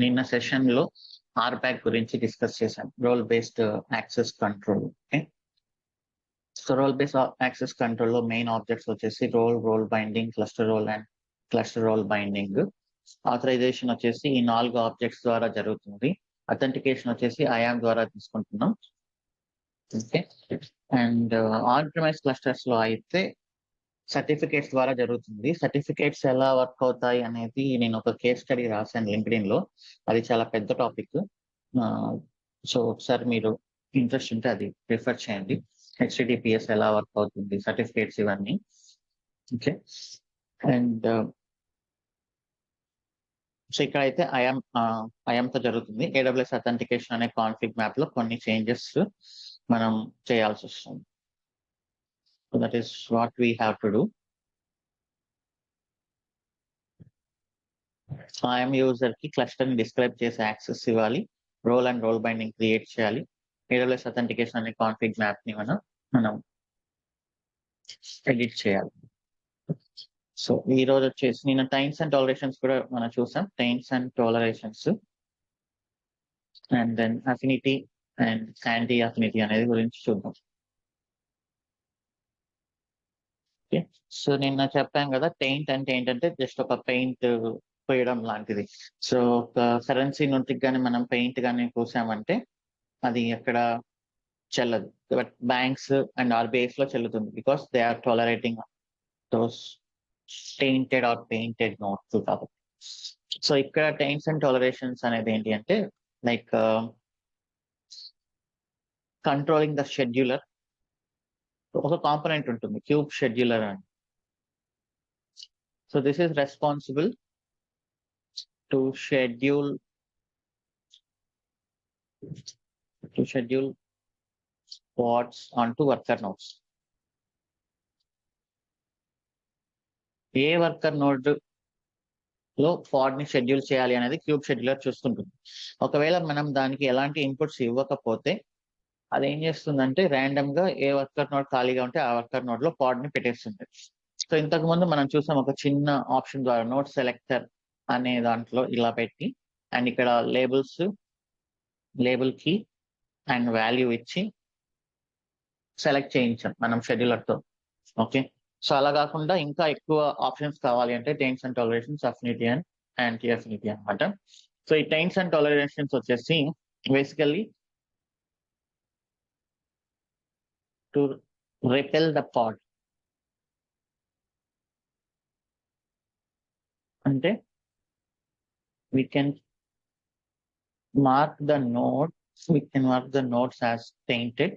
నిన్న సెషన్ లో ఆర్బ్యాక్ గురించి డిస్కస్ చేశాం, role based access control. Okay, so role based access control లో మెయిన్ ఆబ్జెక్ట్స్ వచ్చేసి role binding, cluster role and cluster role binding. Authorization వచ్చేసి ఈ 4 ఆబ్జెక్ట్స్ ద్వారా జరుగుతుంది. అథెంటికేషన్ వచ్చేసి ఐఆమ్ ద్వారా తీసుకుంటున్నాం. Okay, and on premise clusters లో అయితే సర్టిఫికేట్స్ ద్వారా జరుగుతుంది. సర్టిఫికేట్స్ ఎలా వర్క్ అవుతాయి అనేది నేను ఒక కేస్ స్టడీ రాశాను లింక్డ్ఇన్ లో. అది చాలా పెద్ద టాపిక్. సో ఒకసారి మీరు ఇంట్రెస్ట్ ఉంటే అది ప్రిఫర్ చేయండి. హెచ్టిటిపిఎస్ ఎలా వర్క్ అవుతుంది, సర్టిఫికేట్స్, ఇవన్నీ. ఓకే, అండ్ సో ఇక్కడ అయితే ఐఎమ్ తో జరుగుతుంది. ఏడబ్ల్యూఎస్ అథెంటికేషన్ అనే కాన్ఫిగ్ మ్యాప్ లో కొన్ని చేంజెస్ మనం చేయాల్సి వస్తుంది. So that is what we have to do. IAM user కి క్లస్టర్ ని డిస్క్రైబ్ చేసి యాక్సెస్ ఇవ్వాలి, role and role binding create చేయాలి. ఏడబ్ల్యూఎస్ అథెంటికేషన్ అనే కాన్ఫిగ్ మ్యాప్ ని మనం ఎడిట్ చేయాలి. సో ఈ రోజు వచ్చేసి నేను టైమ్స్ అండ్ టాలరేషన్స్ కూడా మనం చూసాం. Taints and tolerations and then affinity and anti affinity అనేది గురించి చూద్దాం. ఓకే, సో నిన్న చెప్పాం కదా, టెయింట్ అంటే ఏంటంటే జస్ట్ ఒక పెయింట్ పోయడం లాంటిది. సో ఒక కరెన్సీ నుండి కానీ మనం పెయింట్ కానీ పూసామంటే అది ఎక్కడ చెల్లదు. బట్ బ్యాంక్స్ అండ్ ఆర్బిఐస్ లో చెల్లుతుంది, because they are tolerating those tainted or painted notes కాబట్టి. సో ఇక్కడ టెయింట్స్ అండ్ టాలరేషన్స్ అనేది ఏంటి అంటే, లైక్ కంట్రోలింగ్ ద షెడ్యూలర్. ఒక కాంపోనెంట్ ఉంటుంది క్యూబ్ షెడ్యూలర్ అని. So this is responsible to schedule pods onto worker nodes. ఏ వర్కర్ నోడ్ లో పాడ్ ని షెడ్యూల్ చేయాలి అనేది క్యూబ్ షెడ్యూలర్ చూసుకుంటుంది. ఒకవేళ మనం దానికి ఎలాంటి ఇన్పుట్స్ ఇవ్వకపోతే అది ఏం చేస్తుందంటే ర్యాండమ్ గా ఏ వర్కర్ నోడ్ ఖాళీగా ఉంటే ఆ వర్కర్ నోడ్ లో పాడ్ ని పెట్టేస్తుంది. సో ఇంతకు ముందు మనం చూసాం, ఒక చిన్న ఆప్షన్ ద్వారా నోడ్ సెలెక్టర్ అనే దాంట్లో ఇలా పెట్టి అండ్ ఇక్కడ లేబుల్ కీ అండ్ వాల్యూ ఇచ్చి సెలెక్ట్ చేయించాం మనం షెడ్యూలర్ తో. ఓకే, సో అలా కాకుండా ఇంకా ఎక్కువ ఆప్షన్స్ కావాలి అంటే taints and tolerations, affinity and anti affinity అనమాట. సో ఈ టైమ్స్ అండ్ టాలరేషన్స్ వచ్చేసి basically to repel the pod. అంటే we can mark the nodes as tainted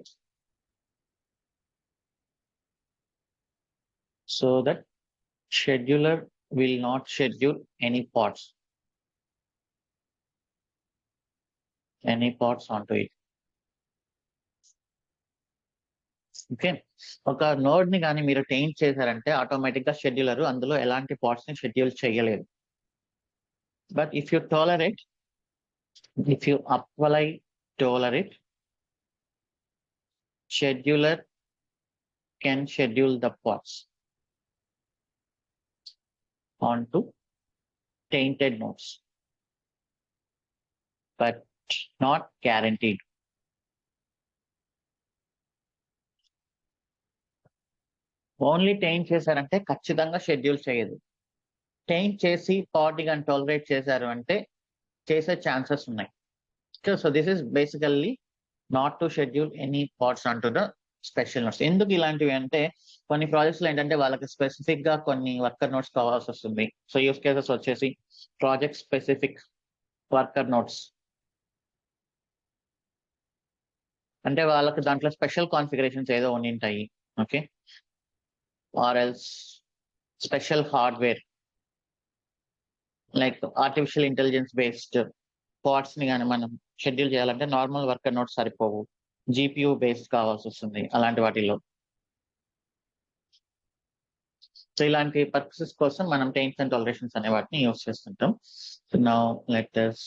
so that scheduler will not schedule any pods onto it. Okay, ఒక node ని కానీ మీరు taint చేశారంటే automatic గా షెడ్యూలర్ అందులో ఎలాంటి పాడ్స్ ని షెడ్యూల్ చేయలేదు. But if you apply tolerate, scheduler can schedule the pods onto tainted nodes, but not guaranteed. Only taint చేశారంటే ఖచ్చితంగా షెడ్యూల్ చేయదు. టెయింట్ చేసి పాడ్ కానీ టాలరేట్ చేశారు అంటే చేసే ఛాన్సెస్ ఉన్నాయి. So this is basically not to schedule any pods అంటూ ద స్పెషల్ నోట్స్. ఎందుకు ఇలాంటివి అంటే కొన్ని ప్రాజెక్ట్స్ లో ఏంటంటే వాళ్ళకి స్పెసిఫిక్ గా కొన్ని వర్కర్ నోట్స్ కావాల్సి వస్తుంది. సో యూస్ కేసెస్ వచ్చేసి ప్రాజెక్ట్ స్పెసిఫిక్ వర్కర్ నోట్స్, అంటే వాళ్ళకి దాంట్లో స్పెషల్ కాన్ఫిగరేషన్స్ ఏదో ఉండి ఉంటాయి. Okay, or else special hardware like artificial intelligence based pods ని కానీ మనం షెడ్యూల్ చేయాలంటే నార్మల్ వర్కర్ నోట్స్ సరిపోవు, జీపీయూ బేస్డ్ కావాల్సి వస్తుంది అలాంటి వాటిల్లో. సో ఇలాంటి పర్పసెస్ కోసం మనం టైమ్స్ అండ్ టాలరేషన్స్ అనే వాటిని యూస్ చేస్తుంటాం. So now let us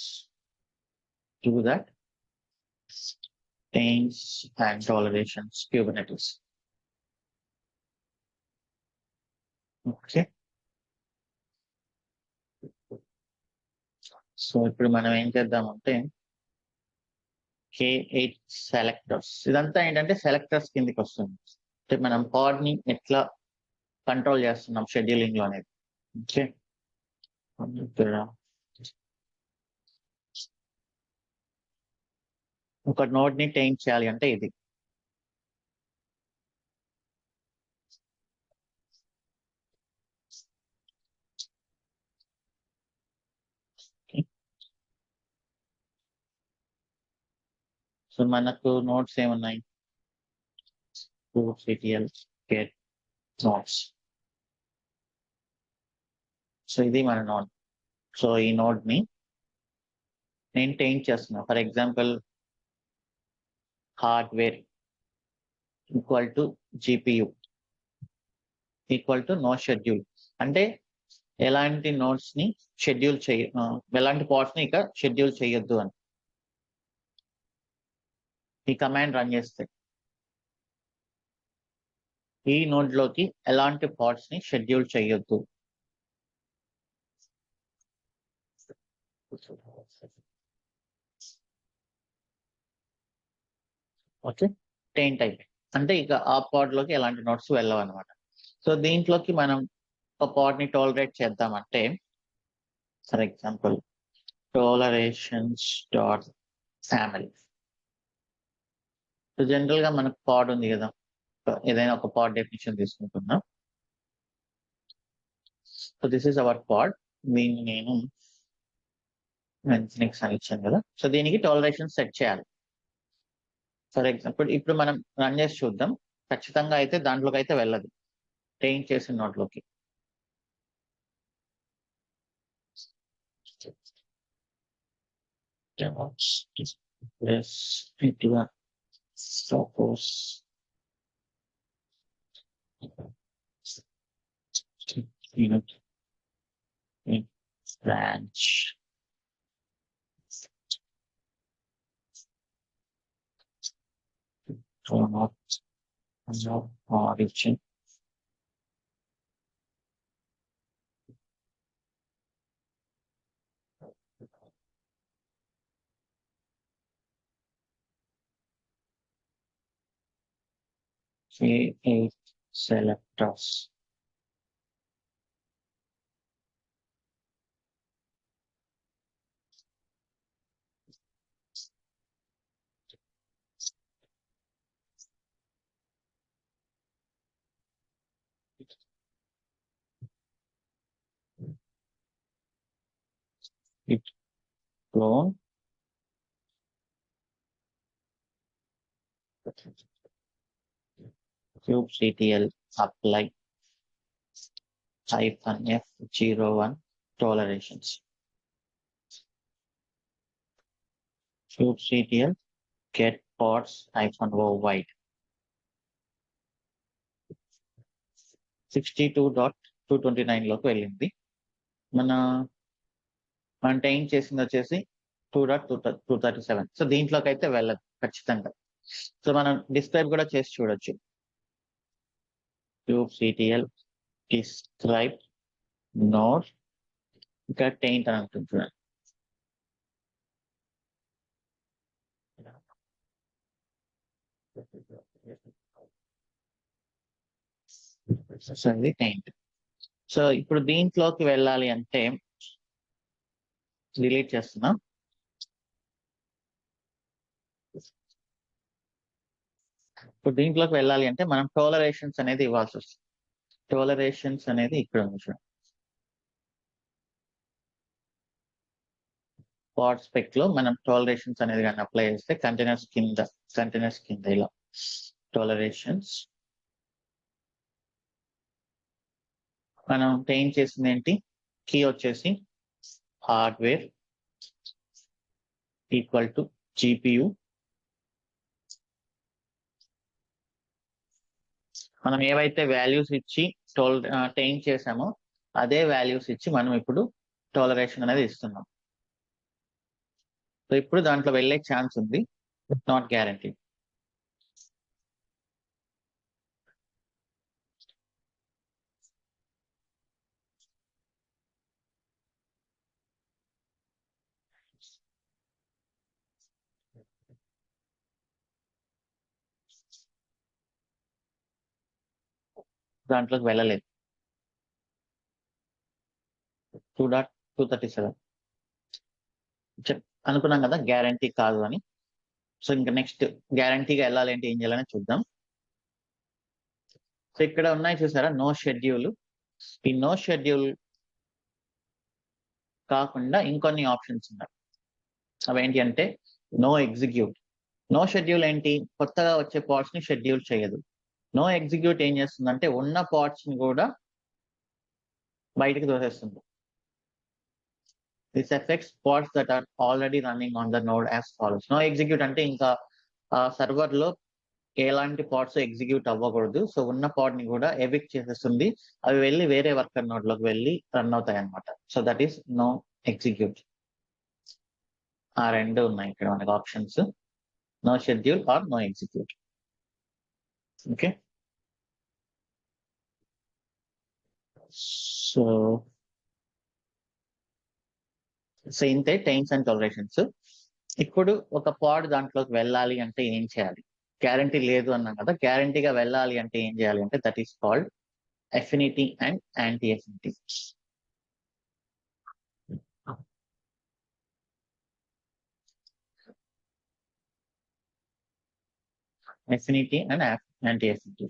do that. Times and tolerations Kubernetes. Okay, so ఇప్పుడు మనం ఏం చేద్దామంటే K8 సెలెక్టర్స్ ఇదంతా ఏంటంటే సెలెక్టర్స్ కిందకి వస్తుంది. అంటే మనం పాడ్ ని ఎట్లా కంట్రోల్ చేస్తున్నాం షెడ్యూలింగ్ లో అనేది. ఓకే, ఒక నోడ్ ని టైం చేయాలి అంటే ఇది. సో మనకు నోట్స్ ఏమున్నాయి, CTL గెట్ నోట్స్. సో ఇది మన నోడ్. సో ఈ నోడ్ ని నేను టైం చేస్తున్నా. For example hardware equal to GPU equal to know schedule. అంటే ఎలాంటి నోట్స్ ని షెడ్యూల్ ఎలాంటి పార్ట్స్ ని ఇక షెడ్యూల్ చేయొద్దు అని ఈ కమాండ్ రన్ చేస్తే ఈ నోడ్ లోకి ఎలాంటి పార్ట్స్ ని షెడ్యూల్ చేయొద్దు. ఓకే, టైం టైప్ అంటే ఇక ఆ పాడ్ లోకి ఎలాంటి నోట్స్ వెళ్ళవు అనమాట. సో దీంట్లోకి మనం ఒక పాడ్ ని టాలరేట్ చేద్దామంటే for example tolerations dot family. So general గా మనకు పాడ్ ఉంది కదా, ఏదైనా ఒక పాడ్ డెఫినేషన్ తీసుకుంటున్నాం. So this is our pod. దీన్ని నేను నెక్స్ట్ అని ఇచ్చాను కదా. సో దీనికి టాలరేషన్ సెట్ చేయాలి. ఫర్ ఎగ్జాంపుల్ ఇప్పుడు మనం రన్ చేసి చూద్దాం. ఖచ్చితంగా అయితే దాంట్లోకి అయితే వెళ్ళదు ట్రైన్ చేసిన నోట్లోకి. Suppose unit in branch for not no origin K8 selectors. It clone kubectl apply -f01 tolerations. kubectl get ports -o wide 62.229 లోకి వెళ్ళింది. మన టైం చేసింది వచ్చేసి 2.237. సో దీంట్లోకి అయితే వెళ్ళదు ఖచ్చితంగా. సో మనం డిస్క్రైబ్ కూడా చేసి చూడొచ్చు. kubectl describe node ఇంకా టైంట్ అని ఉంటుంది చూడండి. సో ఇది టైంట్. సో ఇప్పుడు దీంట్లోకి వెళ్ళాలి అంటే డిలీట్ చేస్తున్నాం. ఇప్పుడు దీంట్లోకి వెళ్ళాలి అంటే మనం టోలరేషన్స్ అనేది ఇవ్వాల్సి వస్తుంది. టోలరేషన్స్ అనేది ఇక్కడ ఉంది చూడండి. పాడ్ స్పెక్ లో మనం టోలరేషన్స్ అనేది కానీ అప్లై చేస్తే కంటైనర్స్ కింద ఇలా టోలరేషన్స్ మనం టైం చేసింది ఏంటి, కీ వచ్చేసి హార్డ్వేర్ ఈక్వల్ టు GPU. మనం ఏవైతే వాల్యూస్ ఇచ్చి టైం చేసామో అదే వాల్యూస్ ఇచ్చి మనం ఇప్పుడు టాలరేషన్ అనేది ఇస్తున్నాం. సో ఇప్పుడు దాంట్లో వెళ్ళే ఛాన్స్ ఉంది, నాట్ గ్యారంటీ. దాంట్లోకి వెళ్ళలేదు. 2.237 అనుకున్నాం కదా గ్యారంటీ కాదు అని. సో ఇంకా నెక్స్ట్ గ్యారంటీగా వెళ్ళాలి అంటే ఏం చేయాలని చూద్దాం. సో ఇక్కడ ఉన్నాయి చూసారా, నో షెడ్యూల్. ఈ నో షెడ్యూల్ కాకుండా ఇంకొన్ని ఆప్షన్స్ ఉన్నాయి. అవేంటి అంటే నో ఎగ్జిక్యూట్. నో షెడ్యూల్ ఏంటి, కొత్తగా వచ్చే పార్ట్స్ ని షెడ్యూల్ చేయదు. నో ఎగ్జిక్యూట్ ఏం చేస్తుందంటే ఉన్న పార్ట్స్ ని కూడా బయటకు తోసేస్తుంది. This effects parts that are already running on the node as follows. No execute అంటే ఇంకా సర్వర్ లో ఎలాంటి పార్ట్స్ ఎగ్జిక్యూట్ అవ్వకూడదు. సో ఉన్న పార్ట్ ని కూడా ఎవిక్ట్ చేసేస్తుంది. అవి వెళ్ళి వేరే వర్కర్ నోడ్ లోకి వెళ్ళి రన్ అవుతాయి అనమాట. So that is no execute. ఆ రెండు ఉన్నాయి ఇక్కడ మనకి options, no schedule or no execute. Okay, so ఇంతే టైమ్స్ అండ్ టాలరేషన్స్. ఇప్పుడు ఒక పాడ్ దాంట్లోకి వెళ్ళాలి అంటే ఏం చేయాలి, గ్యారంటీ లేదు అన్నాం కదా, గ్యారంటీగా వెళ్ళాలి అంటే ఏం చేయాలి అంటే that is called affinity and anti affinity. Affinity and anti affinity,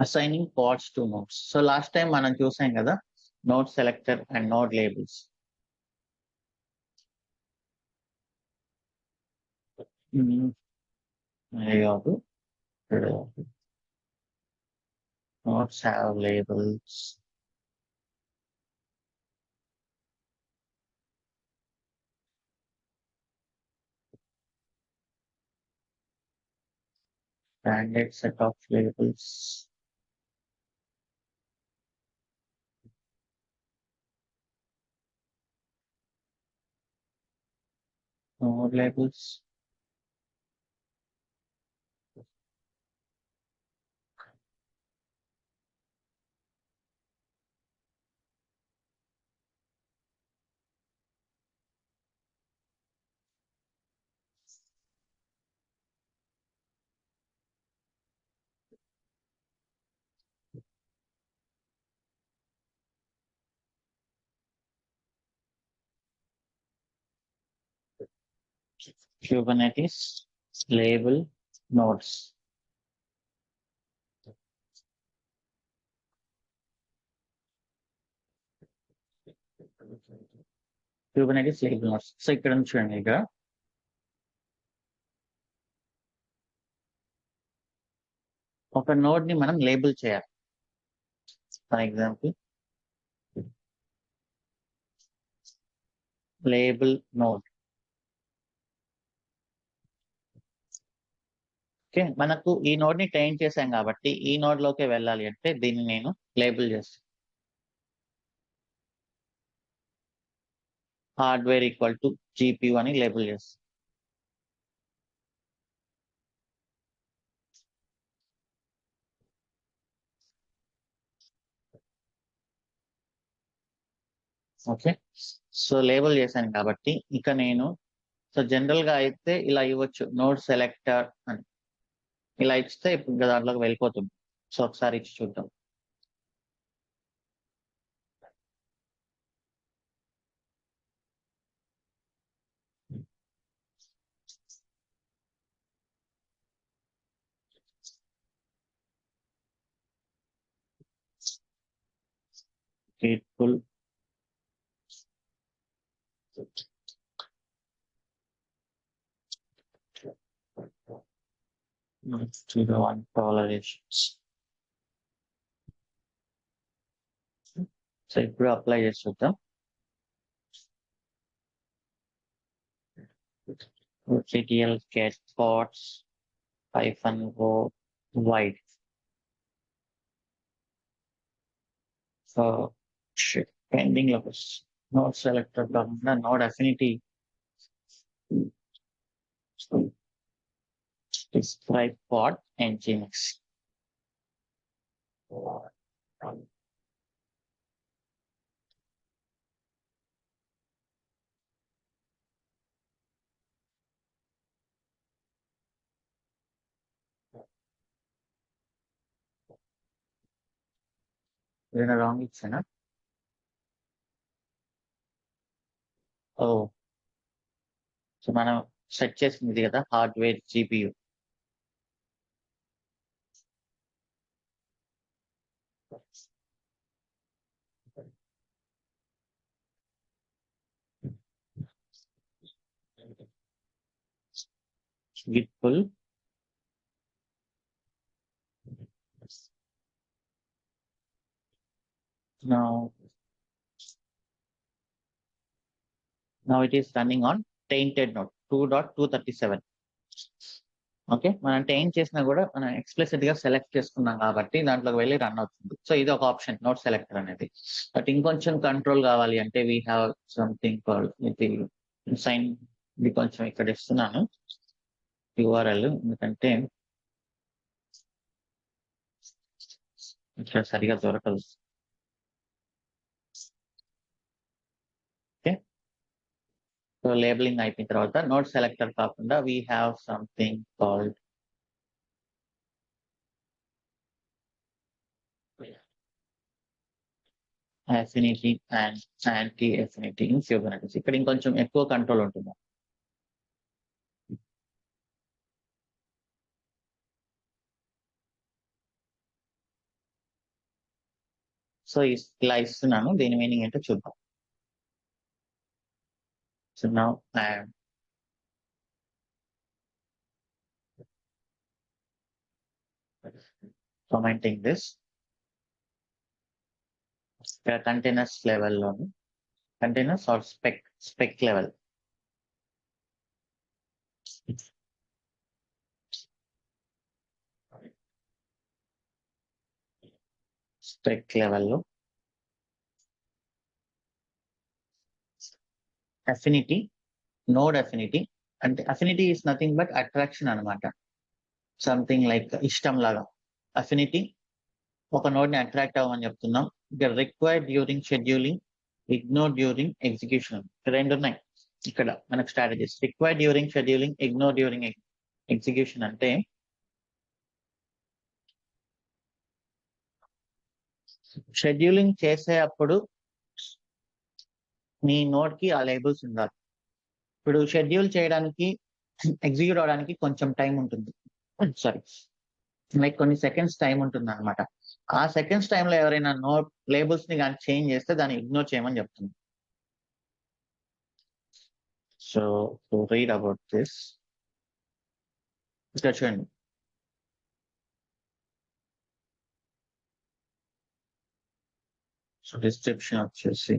assigning pods to nodes. So last time మనం చూసాం కదా, node selector and node labels. కాదు, nodes have labels. Standard set of labels. Node labels. Kubernetes label nodes. Kubernetes label nodes. So ఇక్కడ నుంచి చూడండి, ఇక్కడ ఒక node ని మనం లేబుల్ చేయాలి. For example label node. Okay, మనకు ఈ నోడ్ ని ట్రైన్ చేశాం కాబట్టి ఈ నోడ్ లోకే వెళ్ళాలి అంటే దీన్ని నేను లేబుల్ చేస్తాను. హార్డ్వేర్ ఈక్వల్ టు GPU అని లేబుల్ చేస్తాను. ఓకే, సో లేబుల్ చేశాను కాబట్టి ఇక నేను, సో జనరల్ గా అయితే ఇలా ఇవ్వచ్చు, నోడ్ సెలెక్టర్ అని ఇలా ఇస్తే ఇప్పుడు దాంట్లోకి వెళ్ళిపోతుంది. సో ఒకసారి ఇచ్చి చూద్దాం. Grateful. To the one tolerations. So ఇప్పుడు అప్లై చేసి చూద్దాం. CTL get pods -o wide. So pending లో నోడ్ సెలెక్టర్ కాకుండా node affinity describe pod and Nginx. ఏదైనా రాంగ్ ఇచ్చానా? ఓ, సో మనం సెట్ చేసింది కదా hardware GPU. git pull. Now it is running on tainted node 2.237. Okay, మనం టైన్ చేసినా కూడా మనం ఎక్స్ప్లిసిట్ గా సెలెక్ట్ చేసుకున్నాం కాబట్టి దాంట్లోకి వెళ్ళి రన్ అవుతుంది. సో ఇది ఒక ఆప్షన్ నోట్ సెలెక్టర్ అనేది. బట్ ఇంకొంచెం కంట్రోల్ కావాలి అంటే వీ హ్యావ్ సంథింగ్ కాల్డ్ ఇది సైన్. ఇది కొంచెం ఇక్కడ ఇస్తున్నాను యూఆర్ఎల్, ఎందుకంటే ఇక్కడ సరిగా దొరకదు. ఓకే, సో లేబులింగ్ అయిపోయిన తర్వాత నోట్ సెలెక్టర్ కాకుండా we have something called affinity and anti affinity in Kubernetes. ఇక్కడ ఇంకొంచెం ఎక్కువ కంట్రోల్ ఉంటుంది. సో ఇలా ఇస్తున్నాను, దీని మీనింగ్ ఏంటో చూద్దాం. So now I'm commenting this. ఇక్కడ కంటైనర్స్ లెవెల్లోని containers are spec level. Spec లెవెల్లో అఫినిటీ, నోడ్ అఫినిటీ అంటే affinity is nothing but attraction అనమాట. సంథింగ్ లైక్ ఇష్టం లాగా. అఫినిటీ ఒక నోడ్ ని అట్రాక్ట్ అవ్వమని చెప్తున్నాం. ఇక్కడ required during scheduling, ignore during execution, రెండు ఉన్నాయి ఇక్కడ మనకు strategies. Required during scheduling, ignore during execution అంటే షెడ్యూలింగ్ చేసే అప్పుడు మీ నోడ్ కి ఆ లేబుల్స్ ఉండాలి. ఇప్పుడు షెడ్యూల్ చేయడానికి ఎగ్జిక్యూట్ అవడానికి కొంచెం టైం ఉంటుంది, సారీ లైక్ కొన్ని సెకండ్స్ టైం ఉంటుంది అనమాట. ఆ సెకండ్స్ టైంలో ఎవరైనా నోట్ లేబుల్స్ ని కానీ చేంజ్ చేస్తే దాన్ని ఇగ్నోర్ చేయమని చెప్తుంది. So to read about this, ఇక్కడ చూడండి. సో డిస్క్రిప్షన్ వచ్చేసి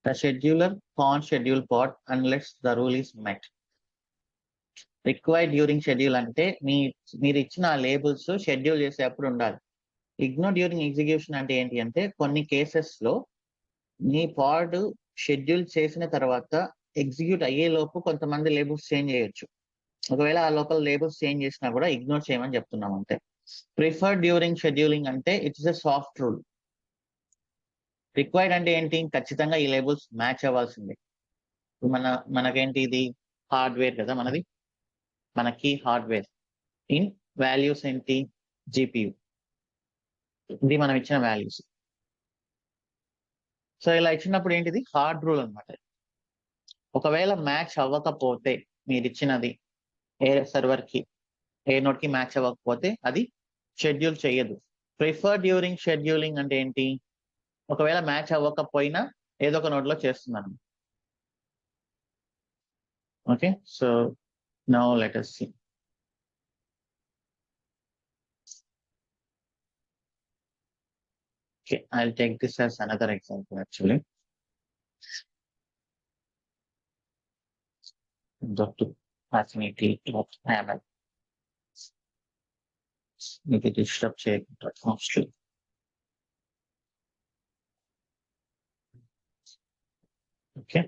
the scheduler can't schedule pod unless the rule is met. Required during schedule అంటే మీరు ఇచ్చిన లేబుల్స్ షెడ్యూల్ చేసేటప్పుడు ఉండాలి. ఇగ్నోర్ డ్యూరింగ్ ఎగ్జిక్యూషన్ అంటే ఏంటి అంటే కొన్ని కేసెస్ లో మీ పాడ్ షెడ్యూల్ చేసిన తర్వాత ఎగ్జిక్యూట్ అయ్యే లోపు కొంతమంది లేబుల్స్ చేంజ్ చేయొచ్చు. ఒకవేళ ఆ లోపల లేబుల్స్ చేంజ్ చేసినా కూడా ఇగ్నోర్ చేయమని చెప్తున్నాం అంతే. ప్రిఫర్డ్ డ్యూరింగ్ షెడ్యూలింగ్ అంటే it's a soft rule. Required అంటే ఏంటి, ఖచ్చితంగా ఈ లేబుల్స్ మ్యాచ్ అవ్వాల్సిందే. మనకేంటి ఇది హార్డ్వేర్ కదా మనది, మనకి హార్డ్వేర్ ఇన్ వాల్యూస్ ఏంటి జీపీయూ, ఇది మనం ఇచ్చిన వాల్యూస్. సో ఇలా ఇచ్చినప్పుడు ఏంటిది హార్డ్ రూల్ అనమాట. ఒకవేళ మ్యాచ్ అవ్వకపోతే మీరు ఇచ్చినది ఏ సర్వర్ కి ఏ నోడ్ కి మ్యాచ్ అవ్వకపోతే అది షెడ్యూల్ చేయదు. ప్రిఫర్ డ్యూరింగ్ షెడ్యూలింగ్ అంటే ఏంటి, ఒకవేళ మ్యాచ్ అవ్వకపోయినా ఏదో ఒక నోడ్ లో చేస్తున్నాను. Okay, so now let us see. Okay, I'll take this as another example actually. Dr. Affinity of Hamel. Make it disrupt check mostly. Okay.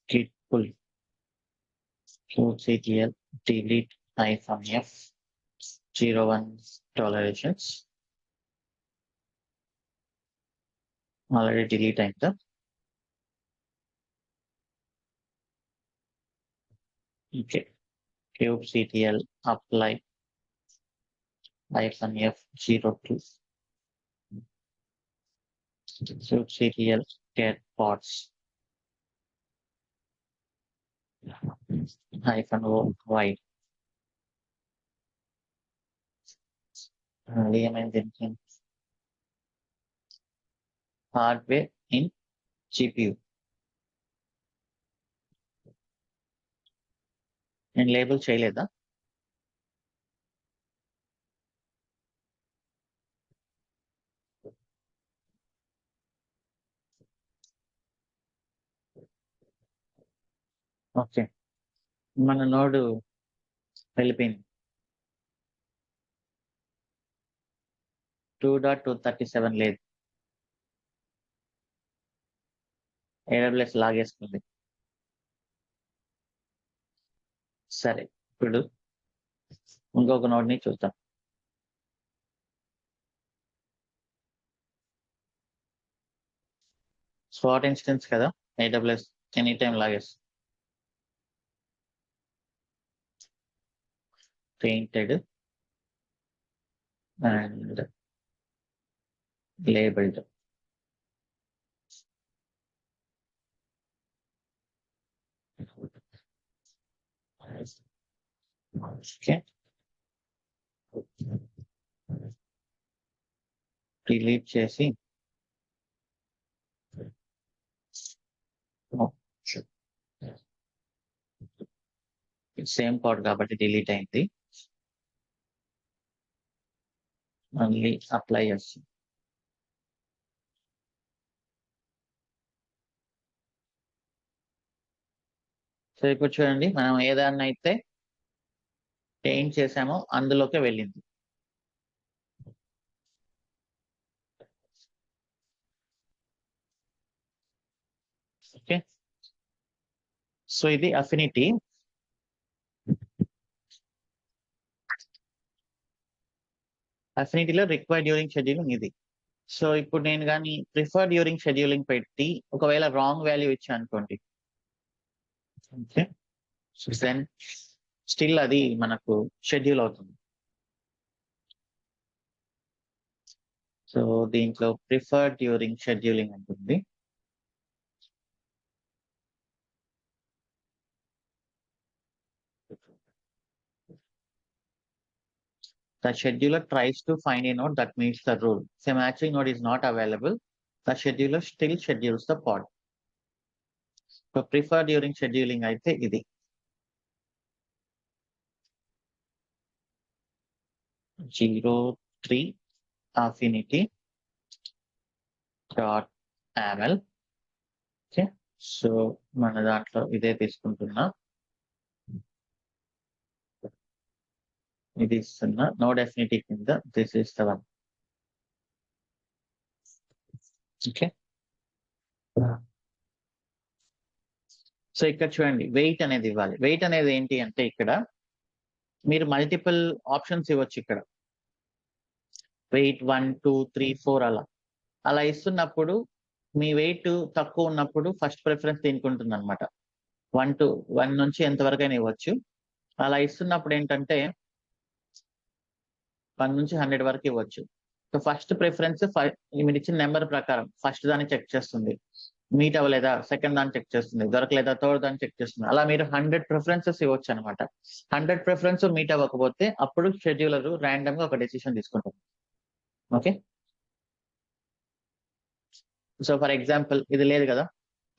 Git pull. QCTL delete -f 01 tolerations. Already delete అయిందా? Okay. kubectl apply -f02 kubectl get pods -o wide ఏమైంది hardware in GPU. నేను label చేయలేదా? Okay, మన node వెళ్ళిపోయింది. 2.237 లేదు, AWS లాగేసుకుంది. సరే, ఇప్పుడు ఇంకొక నోడ్ని చూద్దాం. స్పాట్ ఇన్స్టెన్స్ కదా, AWS ఎనీ టైం లాగేస్తుంది. painted and labeled. Okay. Delete చేసి సేమ్ పార్ట్ కాబట్టి డిలీట్ అయింది. మళ్ళీ అప్లై చేస్తాం. సో ఇప్పుడు చూడండి, మనం ఏదన్నా అయితే పెయింట్ చేసామో అందులోకే వెళ్ళింది. ఓకే, సో ఇది అఫినిటీ. అఫినిటీలో రిక్వైర్డ్ డ్యూరింగ్ షెడ్యూలింగ్ ఇది. సో ఇప్పుడు నేను కానీ ప్రిఫర్ డ్యూరింగ్ షెడ్యూలింగ్ పెట్టి ఒకవేళ రాంగ్ వాల్యూ ఇచ్చా అనుకోండి, ఓకే, దెన్ స్టిల్ అది మనకు షెడ్యూల్ అవుతుంది. సో దీంట్లో ప్రిఫర్ డ్యూరింగ్ షెడ్యూలింగ్ ఉంటుంది. The scheduler tries to find a node that meets the rule. If a matching node is not available, the scheduler still schedules the pod. So prefer during scheduling అయితే ఇది. Zero 3 affinity dot aml. Okay, so మన దాంట్లో ఇదే తీసుకుంటున్నా. ఇది ఇస్తున్నా node affinity కింద this is the one. Okay, so ఇక్కడ చూడండి వెయిట్ అనేది ఇవ్వాలి. వెయిట్ అనేది ఏంటి అంటే ఇక్కడ మీరు మల్టిపుల్ ఆప్షన్స్ ఇవ్వచ్చు. ఇక్కడ వెయిట్ 1 2 3 4 అలా ఇస్తున్నప్పుడు మీ వెయిట్ తక్కువ ఉన్నప్పుడు ఫస్ట్ ప్రిఫరెన్స్ దీనికి ఉంటుంది అనమాట. 1 నుంచి ఎంతవరకైనా ఇవ్వచ్చు. అలా ఇస్తున్నప్పుడు ఏంటంటే 1 నుంచి 100 వరకు ఇవ్వచ్చు. సో ఫస్ట్ ప్రిఫరెన్స్ మీరు ఇచ్చిన నెంబర్ ప్రకారం ఫస్ట్ దాన్ని చెక్ చేస్తుంది, మీట్ అవ్వలేదా సెకండ్ దాన్ని చెక్ చేస్తుంది, దొరకలేదా థర్డ్ దాన్ని చెక్ చేస్తుంది. అలా మీరు 100 ప్రిఫరెన్సెస్ ఇవ్వచ్చు అనమాట. 100 ప్రిఫరెన్స్ మీట్ అవ్వకపోతే అప్పుడు షెడ్యూలర్ ర్యాండమ్ గా ఒక డెసిషన్ తీసుకుంటారు. ఓకే, సో ఫర్ ఎగ్జాంపుల్ ఇది లేదు కదా,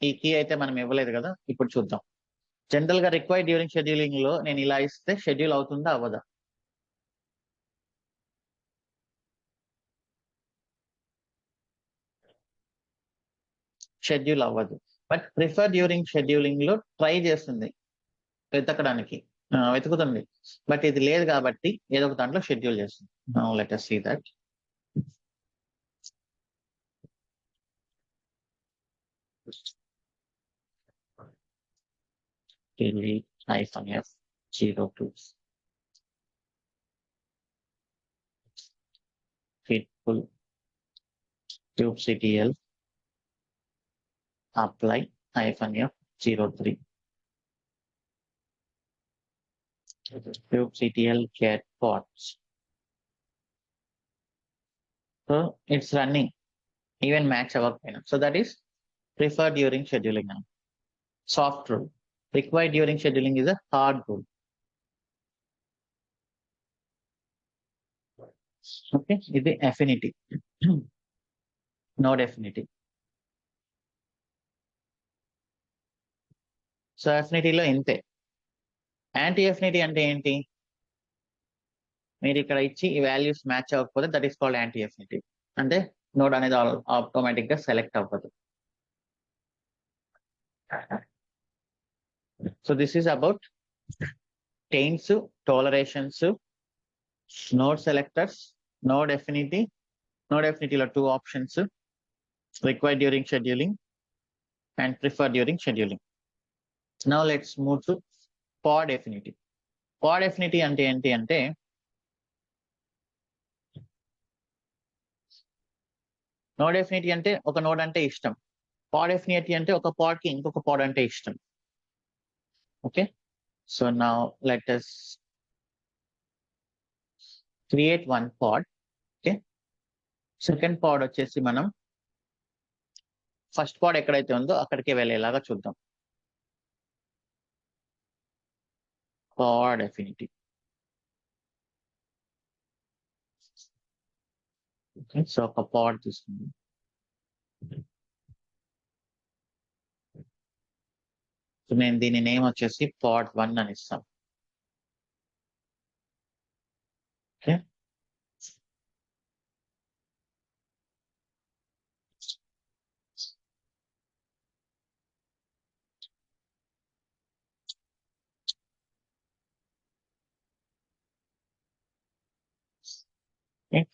ఈ కీ అయితే మనం ఇవ్వలేదు కదా. ఇప్పుడు చూద్దాం. జనరల్ గా రిక్వైర్డ్ డ్యూరింగ్ షెడ్యూలింగ్ లో నేను ఇలా ఇస్తే షెడ్యూల్ అవుతుందా అవ్వదా? షెడ్యూల్ అవ్వదు. బట్ ప్రిఫర్ డ్యూరింగ్ షెడ్యూలింగ్ లో ట్రై చేస్తుంది వెతకడానికి, వెతుకుతుంది. బట్ ఇది లేదు కాబట్టి ఏదో ఒక దాంట్లో షెడ్యూల్ చేస్తుంది. Let us see that. delete -f02. Beautiful. kubectl apply -f03. kubectl get pods. So it's running even max aవ్వకపోయినా. So that is preferred during scheduling now. Soft rule. Required during scheduling is a hard rule. Okay, ఇది affinity. Node affinity. So అఫినిటీలో ఇంతే. Anti affinity అంటే ఏంటి? మీరు ఇక్కడ ఇచ్చి ఈ values match అవ్వకపోతే that is called anti affinity. అంటే నోడ్ అనేది ఆటోమేటిక్ గా సెలెక్ట్ అవ్వదు. So this is about taints, tolerations, node selectors, node affinity. Node అఫినిటీలో 2 options, required during scheduling and prefer during scheduling. Now let's move to pod affinity. Pod affinity అంటే ఏంటి అంటే node affinity అంటే ఒక node అంటే ఇష్టం. పాడ్ affinity అంటే ఒక పాడ్ కి ఇంకొక పాడ్ అంటే ఇష్టం. Okay, so now let us create one pod. Okay, second pod వచ్చేసి మనం ఫస్ట్ పాడ్ ఎక్కడైతే ఉందో అక్కడికి వెళ్ళేలాగా చూద్దాం. పాడ్ అఫినిటీ. ఓకే, సో ఒక పాడ్ తీసుకుందాం. సో నేను దీని నేమ్ వచ్చేసి పాడ్ 1 అని ఇస్తాను. ఓకే,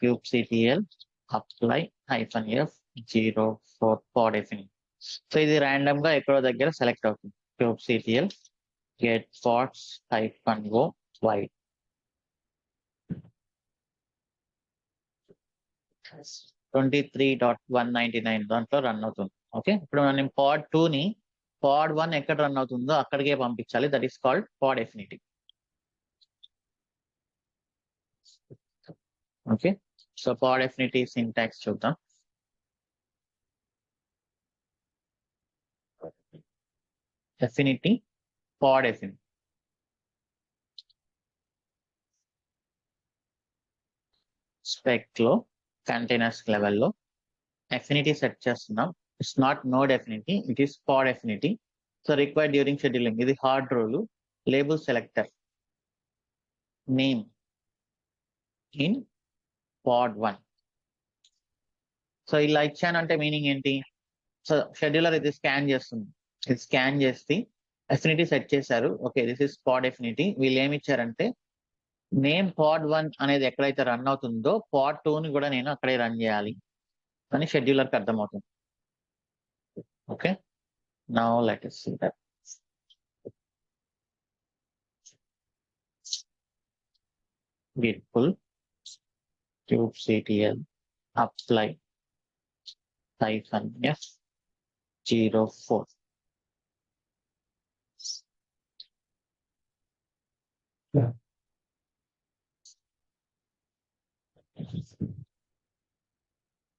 kubectl apply -f04 పాడ్ అఫినిటీ. సో ఇది ర్యాండమ్ గా ఎక్కడో దగ్గర సెలెక్ట్ అవుతుంది. kubectl get pods -o wide. 23.199 దాంట్లో రన్ అవుతుంది. ఓకే, ఇప్పుడు మనం పాడ్ 2 ని పాడ్ 1 ఎక్కడ రన్ అవుతుందో అక్కడికే పంపించాలి. That is called pod affinity. Okay, so pod affinity syntax చూద్దాం. Affinity, pod affinity. స్పెక్ లో కంటైనర్స్ లెవెల్లో అఫినిటీ సెట్ చేస్తున్నాం. It's not node affinity, it is pod affinity. So required during scheduling ఇది hard rule. Label selector name in pod 1. So ఇలా ఇచ్చానంటే meaning ఏంటి? So scheduler ఇది scan చేస్తుంది. ఇది స్కాన్ చేసి అఫినిటీ సెట్ చేశారు. Okay, this is pod affinity. వీళ్ళు ఏమి ఇచ్చారంటే నేమ్ పాడ్ 1 అనేది ఎక్కడైతే రన్ అవుతుందో పాడ్ 2 ని కూడా నేను అక్కడే రన్ చేయాలి అని షెడ్యూలర్కి అర్థమవుతుంది. Okay, now let us see that. Beautiful. kubectl apply -f04. Yeah.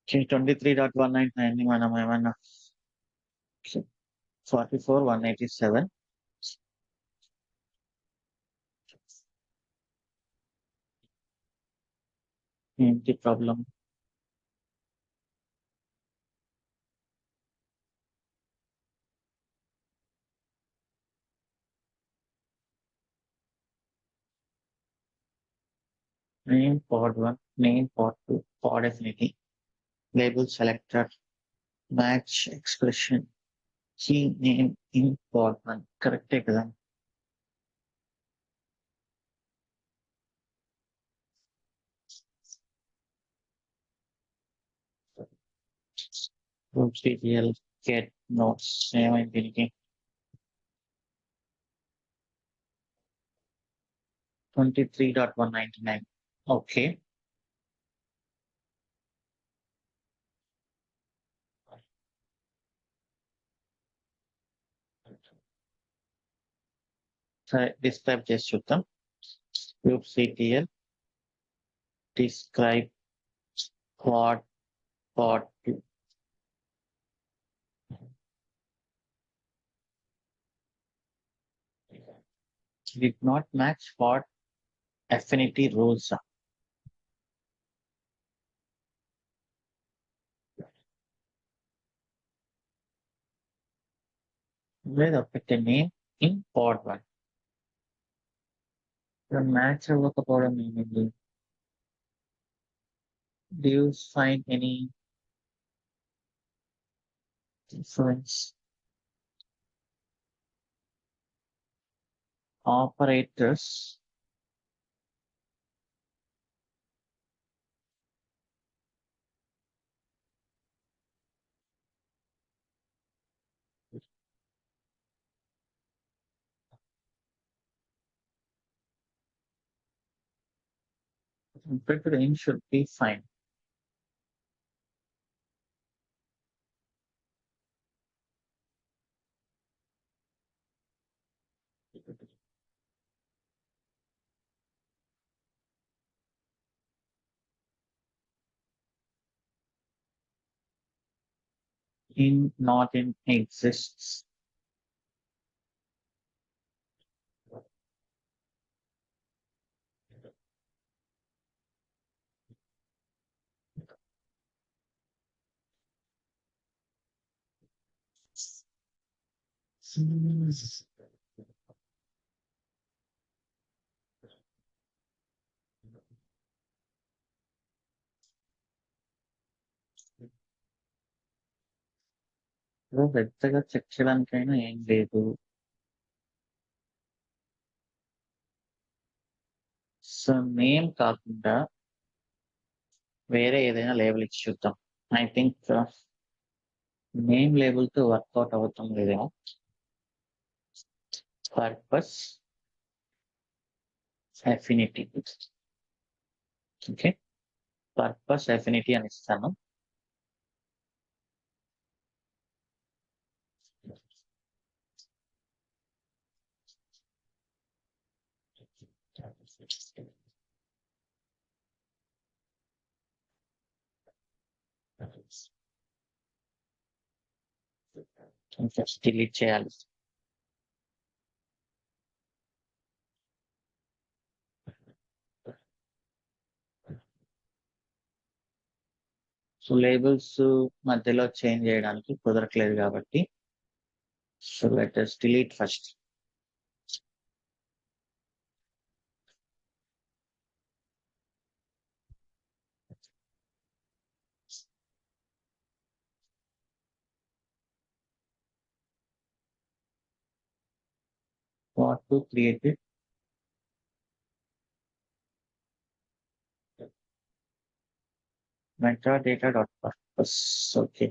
23.199 ని మనం ఏమన్నా 44,187 ఏంటి problem? Name pod 1, name pod 2, pod affinity, label selector, match expression, key name in pod 1. Correct కదా? kubectl get notes ఏమైంది దీనికి? 23.199. ఓకే, సరే describe చేసి చూద్దాం. kubectl describe quad pod 2 did not match pod affinity rules. లేదా పెట్టే name in pod 1 match అవ్వకపోవడం ఏమిటి? Do you find any difference? Operators compared in should be fine. In not in exists. పెద్దగా check చేయడానికైనా ఏం లేదు. సో నేమ్ కాకుండా వేరే ఏదైనా లేబుల్ ఇచ్చి చూద్దాం. ఐ థింక్ నేమ్ లేబుల్ తో వర్కౌట్ అవుతాం లేదేమో. Purpose affinity. Okay, purpose affinity అని ఇస్తాను. డిలీట్ చేయాలి. సో లేబుల్స్ మధ్యలో చేంజ్ చేయడానికి కుదరట్లేదు కాబట్టి so let us delete first. What to create it? metadata.purpose. Okay.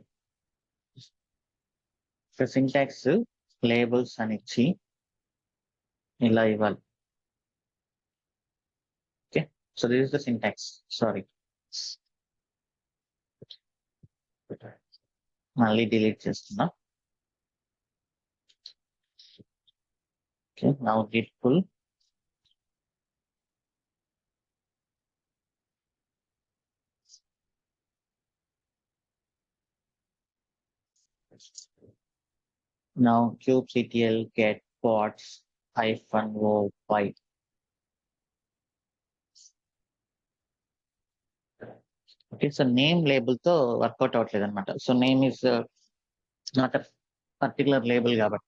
So syntax labels అని ఇచ్చి ఇలా ఇవ్వాలి. Okay, so this is the syntax. Sorry, మళ్ళీ డిలీట్ చేస్తున్నా. Okay, now git pull. Now kubectl get pods -o5. Okay, so name label తో work out అవ్వట్లేదు అనమాట. So name is not a particular label కాబట్టి.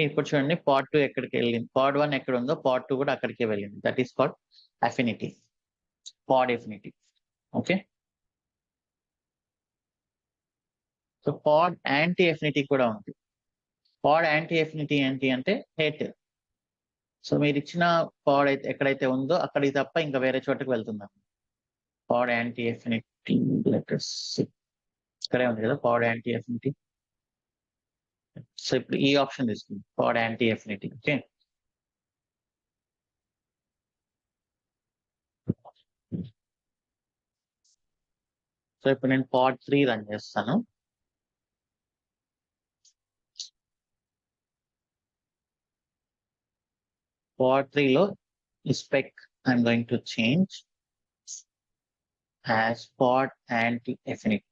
ఇప్పుడు చూడండి, పాడ్ 2 ఎక్కడికి వెళ్ళింది, పాడ్ 1 ఎక్కడ ఉందో పాడ్ 2 కూడా అక్కడికే వెళ్ళింది. That is called affinity, pod affinity. Okay, so pod anti affinity కూడా ఉంది. పాడ్ యాంటీ అఫినిటీ ఏంటి అంటే హేట్. సో మీరు ఇచ్చిన పాడ్ అయితే ఎక్కడైతే ఉందో అక్కడికి తప్ప ఇంకా వేరే చోటకి వెళ్తుందాం. పాడ్ యాంటీ అఫినిటీ లెటర్స్ ఇక్కడే ఉంది కదా, పాడ్ యాంటీ అఫినిటీ. సో ఇప్పుడు ఈ ఆప్షన్ తీసుకుంది, పాడ్ యాంటీ అఫినిటీ. ఓకే, సో ఇప్పుడు నేను పాడ్ 3 రన్ చేస్తాను. Pod 3 లో ఈ spec I'm going to change as pod anti-affinity.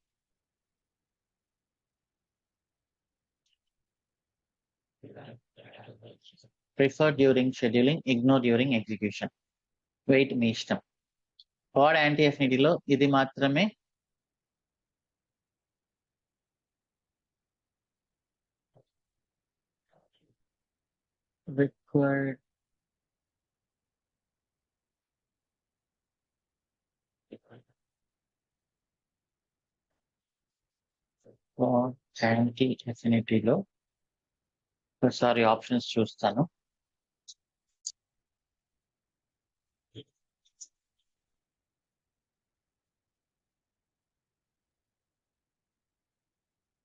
Prefer during scheduling, ignore during execution. Wait మీ ఇష్టం. pod anti-affinity లో ఇది మాత్రమే required pod anti-affinity లో ఒకసారి ఆప్షన్స్ చూస్తాను.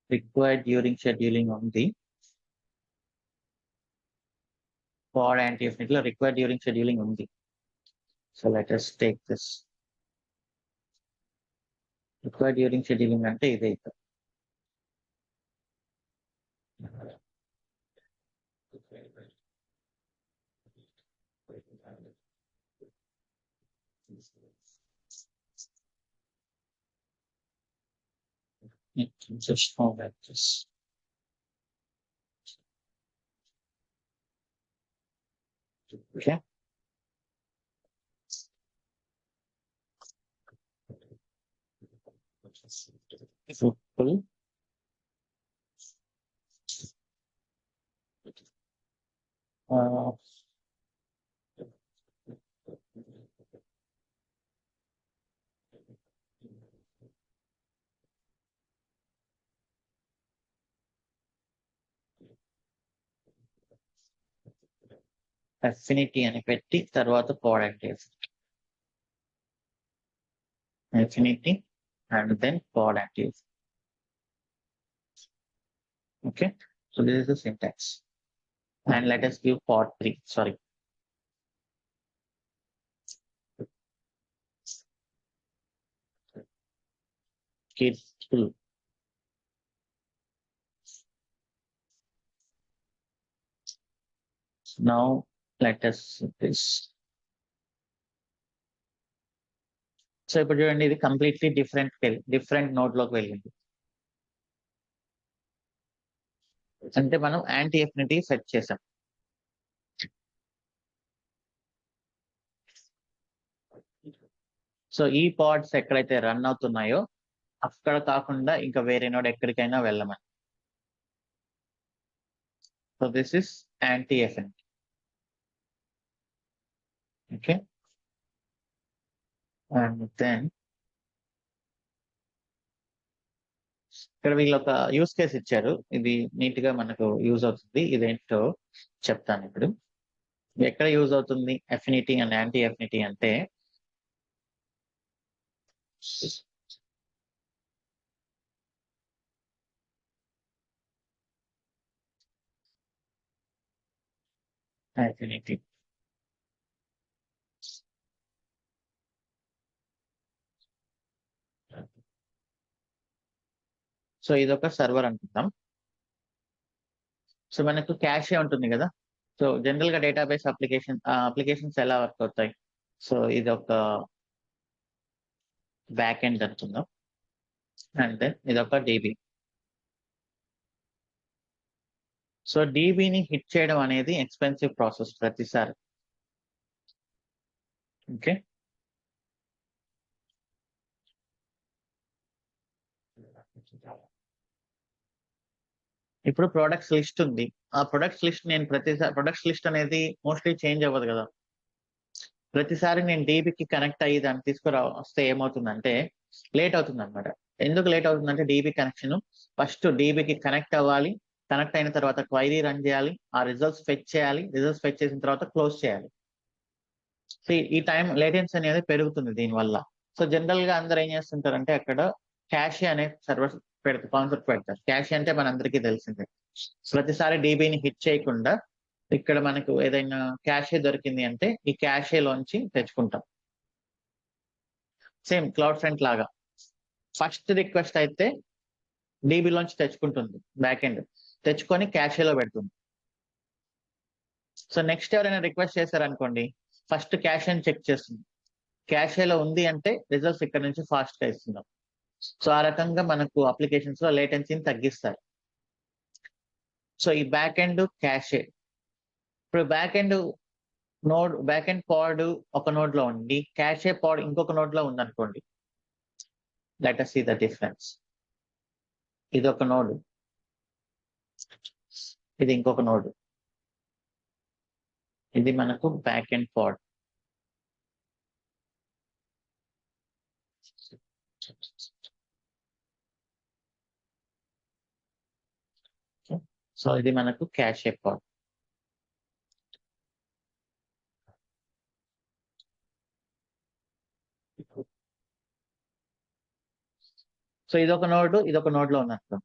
Required during scheduling ఉంది. pod anti-affinity లో required during scheduling ఉంది. So let us take this. Required during scheduling అంటే ఇదే ఇక్కడ. Just format this. Okay. Simple. Affinity అని పెట్టి తర్వాత pod anti-affinity. Affinity and then pod anti-affinity. Okay. So this is the syntax. And let us give pod 3. Sorry. Skillful. Now let us see this. So ఇప్పుడు చూడండి ఇది completely different note లోకి వెళ్ళింది. అంటే మనం యాంటీ ఎఫినిటీ సెట్ చేసాం. So ఈ pods ఎక్కడైతే రన్ అవుతున్నాయో అక్కడ కాకుండా ఇంకా వేరే నోడ్ ఎక్కడికైనా వెళ్ళమని. So this is anti affinity. Okay. And then ఇక్కడ వీళ్ళు ఒక యూస్ కేస్ ఇచ్చారు. ఇది నీట్ గా మనకు యూజ్ అవుతుంది. ఇదేంటో చెప్తాను ఇప్పుడు. ఎక్కడ యూజ్ అవుతుంది ఎఫినిటీ అండ్ యాంటీ ఎఫినిటీ అంటే affinity. సో ఇదొక సర్వర్ అనుకుందాం. సో మనకు క్యాషే ఉంటుంది కదా. సో జనరల్ గా డేటాబేస్ అప్లికేషన్స్ ఎలా వర్క్ అవుతాయి. సో ఇది ఒక బ్యాక్ ఎండ్ అనుకుందాం. అండ్ దెన్ ఇదొక డీబీ. సో డీబీని హిట్ చేయడం అనేది ఎక్స్పెన్సివ్ ప్రాసెస్ ప్రతిసారి. ఓకే. ఇప్పుడు ప్రొడక్ట్స్ లిస్ట్ ఉంది. ఆ ప్రొడక్ట్స్ లిస్ట్ నేను ప్రతిసారి ప్రొడక్ట్స్ లిస్ట్ అనేది మోస్ట్లీ చేంజ్ అవ్వదు కదా. ప్రతిసారి నేను డీబీకి కనెక్ట్ అయ్యి దాన్ని వస్తే ఏమవుతుందంటే లేట్ అవుతుంది అనమాట. ఎందుకు లేట్ అవుతుందంటే డీబీ కనెక్షన్ ఫస్ట్ డీబీకి కనెక్ట్ అవ్వాలి. కనెక్ట్ అయిన తర్వాత క్వైరీ రన్ చేయాలి. ఆ రిజల్ట్స్ ఫెచ్ చేయాలి. రిజల్ట్స్ ఫెచ్ చేసిన తర్వాత క్లోజ్ చేయాలి. సో ఈ టైం లేటెన్సీ అనేది పెరుగుతుంది దీనివల్ల. సో జనరల్ గా అందరు ఏం చేస్తుంటారంటే అక్కడ క్యాషే అనే సర్వర్ కాన్సెప్ట్ పెడతారు. క్యాషే అంటే మనందరికీ తెలిసిందే. ప్రతిసారి డీబీని హిట్ చేయకుండా ఇక్కడ మనకు ఏదైనా క్యాషే దొరికింది అంటే ఈ క్యాషేలోంచి తెచ్చుకుంటాం. సేమ్ క్లౌడ్ ఫ్రంట్ లాగా ఫస్ట్ రిక్వెస్ట్ అయితే డీబీలోంచి తెచ్చుకుంటుంది బ్యాక్ ఎండ్. తెచ్చుకొని క్యాషేలో పెడుతుంది. సో నెక్స్ట్ ఎవరైనా రిక్వెస్ట్ చేశారనుకోండి, ఫస్ట్ క్యాష్ అని చెక్ చేస్తుంది. క్యాషేలో ఉంది అంటే రిజల్ట్స్ ఇక్కడ నుంచి ఫాస్ట్ గా ఇస్తున్నాం. సో ఆ రకంగా మనకు అప్లికేషన్స్ లో లేటెన్సీని తగ్గిస్తారు. సో ఈ బ్యాక్ ఎండ్ క్యాషే. ఇప్పుడు బ్యాక్ ఎండ్ పాడ్ ఒక నోడ్ లో ఉంది, క్యాషే పాడ్ ఇంకొక నోడ్ లో ఉంది అనుకోండి. Let us see the difference. ఇది ఒక నోడ్, ఇది ఇంకొక నోడ్. ఇది మనకు బ్యాక్ ఎండ్ పాడ్. సో ఇది మనకు క్యాషే పాడ్. సో ఇదొక నోడ్ లో ఉన్నట్టు.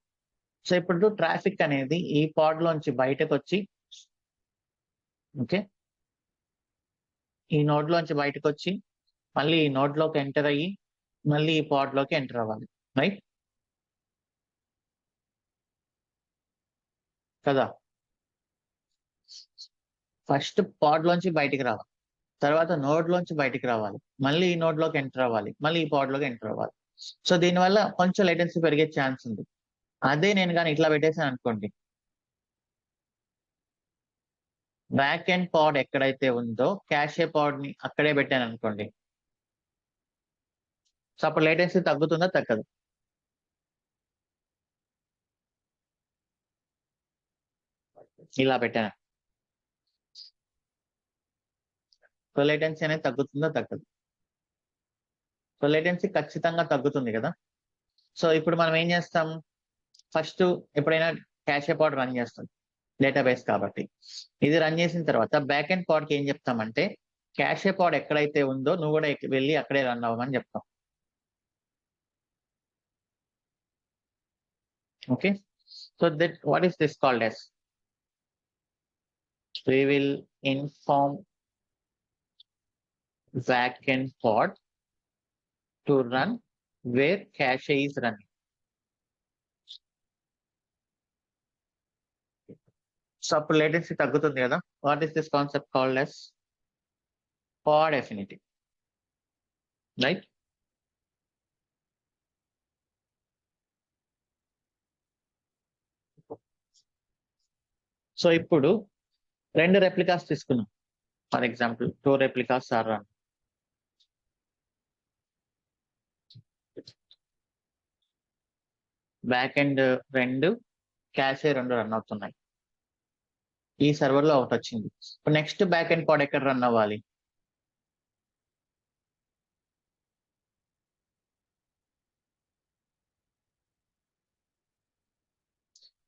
సో ఇప్పుడు ట్రాఫిక్ అనేది ఈ పాడ్ లోంచి బయటకు వచ్చి, ఓకే, ఈ నోడ్ లోంచి బయటకు వచ్చి మళ్ళీ ఈ నోడ్ లోకి ఎంటర్ అయ్యి మళ్ళీ ఈ పాడ్ లోకి ఎంటర్ అవ్వాలి, రైట్ కదా. ఫస్ట్ పాడ్ లోంచి బయటికి రావాలి, తర్వాత నోడ్ లోంచి బయటికి రావాలి, మళ్ళీ ఈ నోడ్ లోకి ఎంటర్ అవ్వాలి, మళ్ళీ ఈ పాడ్ లోకి ఎంటర్ అవ్వాలి. సో దీనివల్ల కొంచెం లేటెన్సీ పెరిగే ఛాన్స్ ఉంది. అదే నేను కానీ ఇట్లా పెట్టేసాను అనుకోండి, బ్యాక్ ఎండ్ పాడ్ ఎక్కడైతే ఉందో క్యాషే పాడ్ ని అక్కడే పెట్టాను అనుకోండి. సో అప్పుడు లేటెన్సీ తగ్గుతుందా తగ్గదు? ఇలా పెట్టాను. సో లేటెన్సీ అనేది తగ్గుతుందా తగ్గదు? సో లేటెన్సీ ఖచ్చితంగా తగ్గుతుంది కదా. సో ఇప్పుడు మనం ఏం చేస్తాం, ఫస్ట్ ఎప్పుడైనా క్యాషే పాడ్ రన్ చేస్తాం డేటాబేస్ కాబట్టి. ఇది రన్ చేసిన తర్వాత బ్యాక్ ఎండ్ పాడ్కి ఏం చెప్తామంటే, క్యాషే పాడ్ ఎక్కడైతే ఉందో నువ్వు కూడా వెళ్ళి అక్కడే రన్ అవ్వమని చెప్తాం. Okay, so that what is this called as? We will inform backend pod to run where cache is running. So అప్పుడు లేటెన్సీ తగ్గుతుంది కదా. What is this concept called as? Pod affinity, right. So ఇప్పుడు 2 replicas తీసుకున్నాం. For example 2 replicas are run. Back end 2, cache 2 run అవుతున్నాయి. ఈ server లో ఒకటి వచ్చింది. ఇప్పుడు నెక్స్ట్ బ్యాక్ ఎండ్ పాడ్ ఎక్కడ రన్ అవ్వాలి?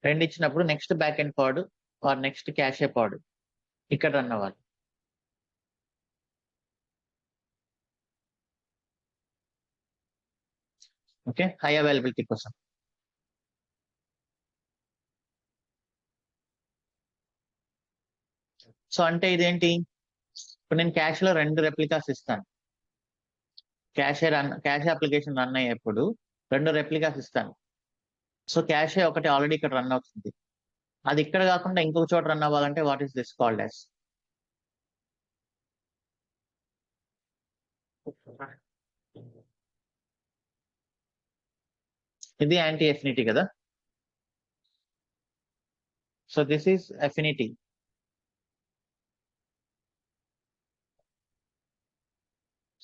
రెండు ఇచ్చినప్పుడు next back end pod or next cache pod ఇక్కడ రన్ అవ్వాలి. ఓకే, హై అవైలబిలిటీ కోసం. సో అంటే ఇదేంటి, ఇప్పుడు నేను క్యాష్ లో 2 రెప్లికాస్ ఇస్తాను. క్యాషే అప్లికేషన్ రన్ అయ్యేప్పుడు 2 రెప్లికాస్ ఇస్తాను. సో క్యాషే ఒకటి ఆల్రెడీ ఇక్కడ రన్ అవుతుంది, అది ఇక్కడ కాకుండా ఇంకొక చోట రన్ అవ్వాలంటే what is this called as? ఇది యాంటీ ఎఫినిటీ కదా. So this is affinity.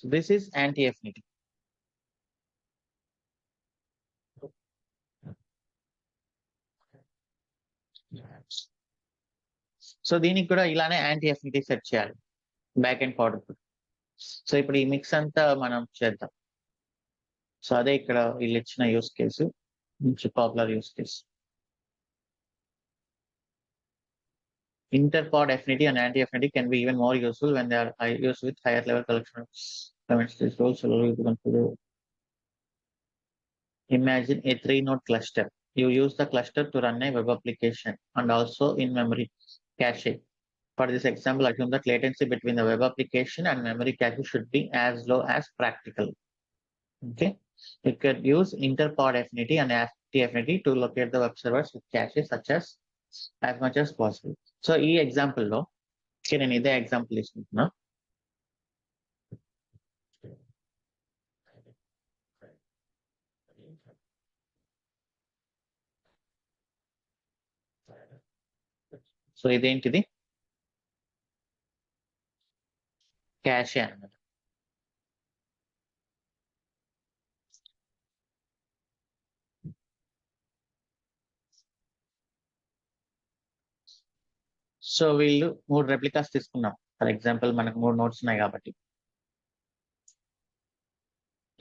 So this is anti affinity. So దీనికి కూడా ఇలానే యాంటీ ఎఫినిటీ సెట్ చేయాలి బ్యాక్ ఎండ్ పాడ్. సో ఇప్పుడు ఈ మిక్స్ అంతా మనం చేద్దాం. సో అదే ఇక్కడ వీళ్ళు ఇచ్చిన యూస్ కేసు, మంచి popular use case. Interpod affinity and anti-affinity can be even more useful when they are used with higher level collection of elements. This also allow you to consider. Imagine a 3-node cluster. You use the cluster to run a web application and also in memory cache. For this example, assume that latency between the web application and memory cache should be as low as practical. Okay, you can use interpod affinity and anti-affinity to locate the web servers with cache such as much as possible. So ఈ ఎగ్జాంపుల్లో నేను ఇదే example తీసుకుంటున్నా. So ఇదేంటిది, క్యాషే అన్నమాట. So వీళ్ళు 3 replicas తీసుకున్నాం. For example మనకు 3 notes ఉన్నాయి కాబట్టి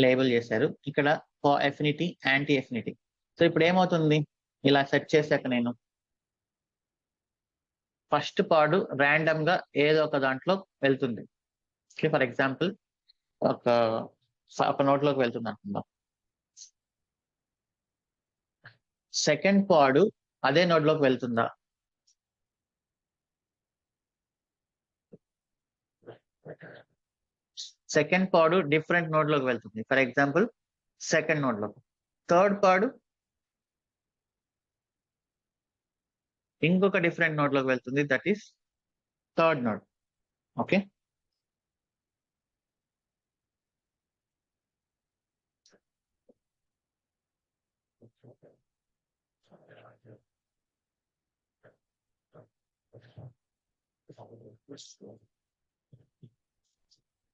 లేబుల్ చేశారు. ఇక్కడ ఎఫినిటీ, యాంటీ ఎఫినిటీ. సో ఇప్పుడు ఏమవుతుంది, ఇలా సెట్ చేశాక నేను ఫస్ట్ పాడు ర్యాండమ్ గా ఏదో ఒక దాంట్లో వెళ్తుంది. ఫర్ ఎగ్జాంపుల్ ఒక ఒక నోట్లోకి వెళ్తుంది అనుకుందాం. సెకండ్ పాడు అదే నోట్లోకి వెళ్తుందా? సెకండ్ పాడు డిఫరెంట్ నోట్లోకి వెళ్తుంది. ఫర్ ఎగ్జాంపుల్ సెకండ్ నోట్లోకి. థర్డ్ పాడు ఇంకొక డిఫరెంట్ నోట్లోకి వెళ్తుంది, that is third note. Okay,